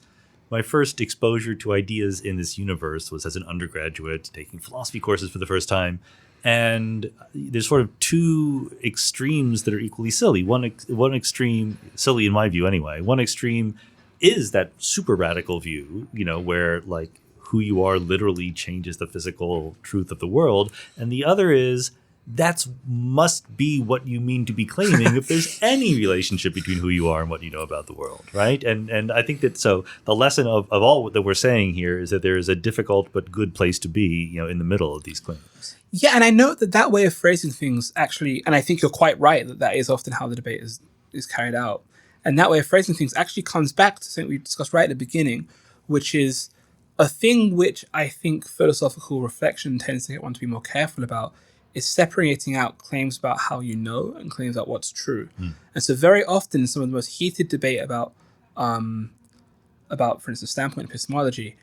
my first exposure to ideas in this universe was as an undergraduate taking philosophy courses for the first time, and there's sort of two extremes that are equally silly. One extreme, silly in my view anyway. One extreme is that super radical view, where like who you are literally changes the physical truth of the world. And the other is that must be what you mean to be claiming if there's any relationship between who you are and what you know about the world, right? And I think that so the lesson of all that we're saying here is that there is a difficult but good place to be, in the middle of these claims. Yeah, and I know that way of phrasing things actually, and I think you're quite right that is often how the debate is carried out. And that way of phrasing things actually comes back to something we discussed right at the beginning, which is a thing which I think philosophical reflection tends to get one to be more careful about, is separating out claims about how you know and claims about what's true. And so very often some of the most heated debate about, for instance, standpoint epistemology,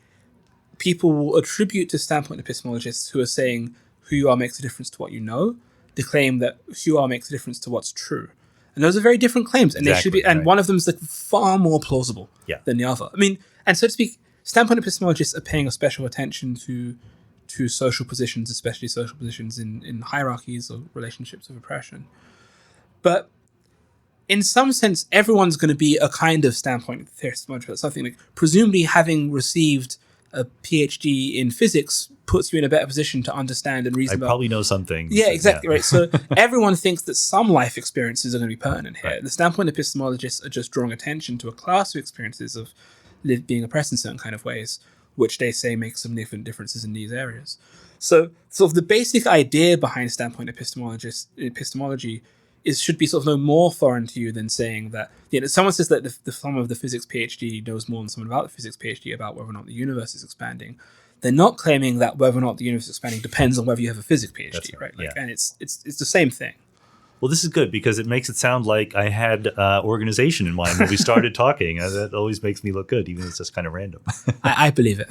people will attribute to standpoint epistemologists who are saying who you are makes a difference to what you know, the claim that who you are makes a difference to what's true. And those are very different claims, and they should be. And one of them is like far more plausible than the other. I mean, and so to speak, standpoint epistemologists are paying a special attention to social positions, especially social positions in hierarchies or relationships of oppression. But in some sense, everyone's going to be a kind of standpoint epistemologist. Something like, presumably having received a PhD in physics puts you in a better position to understand and reason about. I probably know some things. Yeah, exactly, right. So everyone thinks that some life experiences are going to be pertinent here. Right. The standpoint epistemologists are just drawing attention to a class of experiences of being oppressed in certain kind of ways, which they say make some different differences in these areas. So sort of the basic idea behind standpoint epistemology should be sort of no more foreign to you than saying that, someone says that someone of the physics PhD knows more than someone about the physics PhD about whether or not the universe is expanding. They're not claiming that whether or not the universe is expanding depends on whether you have a physics PhD, right? And it's the same thing. Well, this is good because it makes it sound like I had organization in mind when we started talking. That always makes me look good, even if it's just kind of random. I believe it.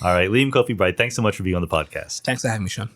All right, Liam Kofi Bright, thanks so much for being on the podcast. Thanks for having me, Sean.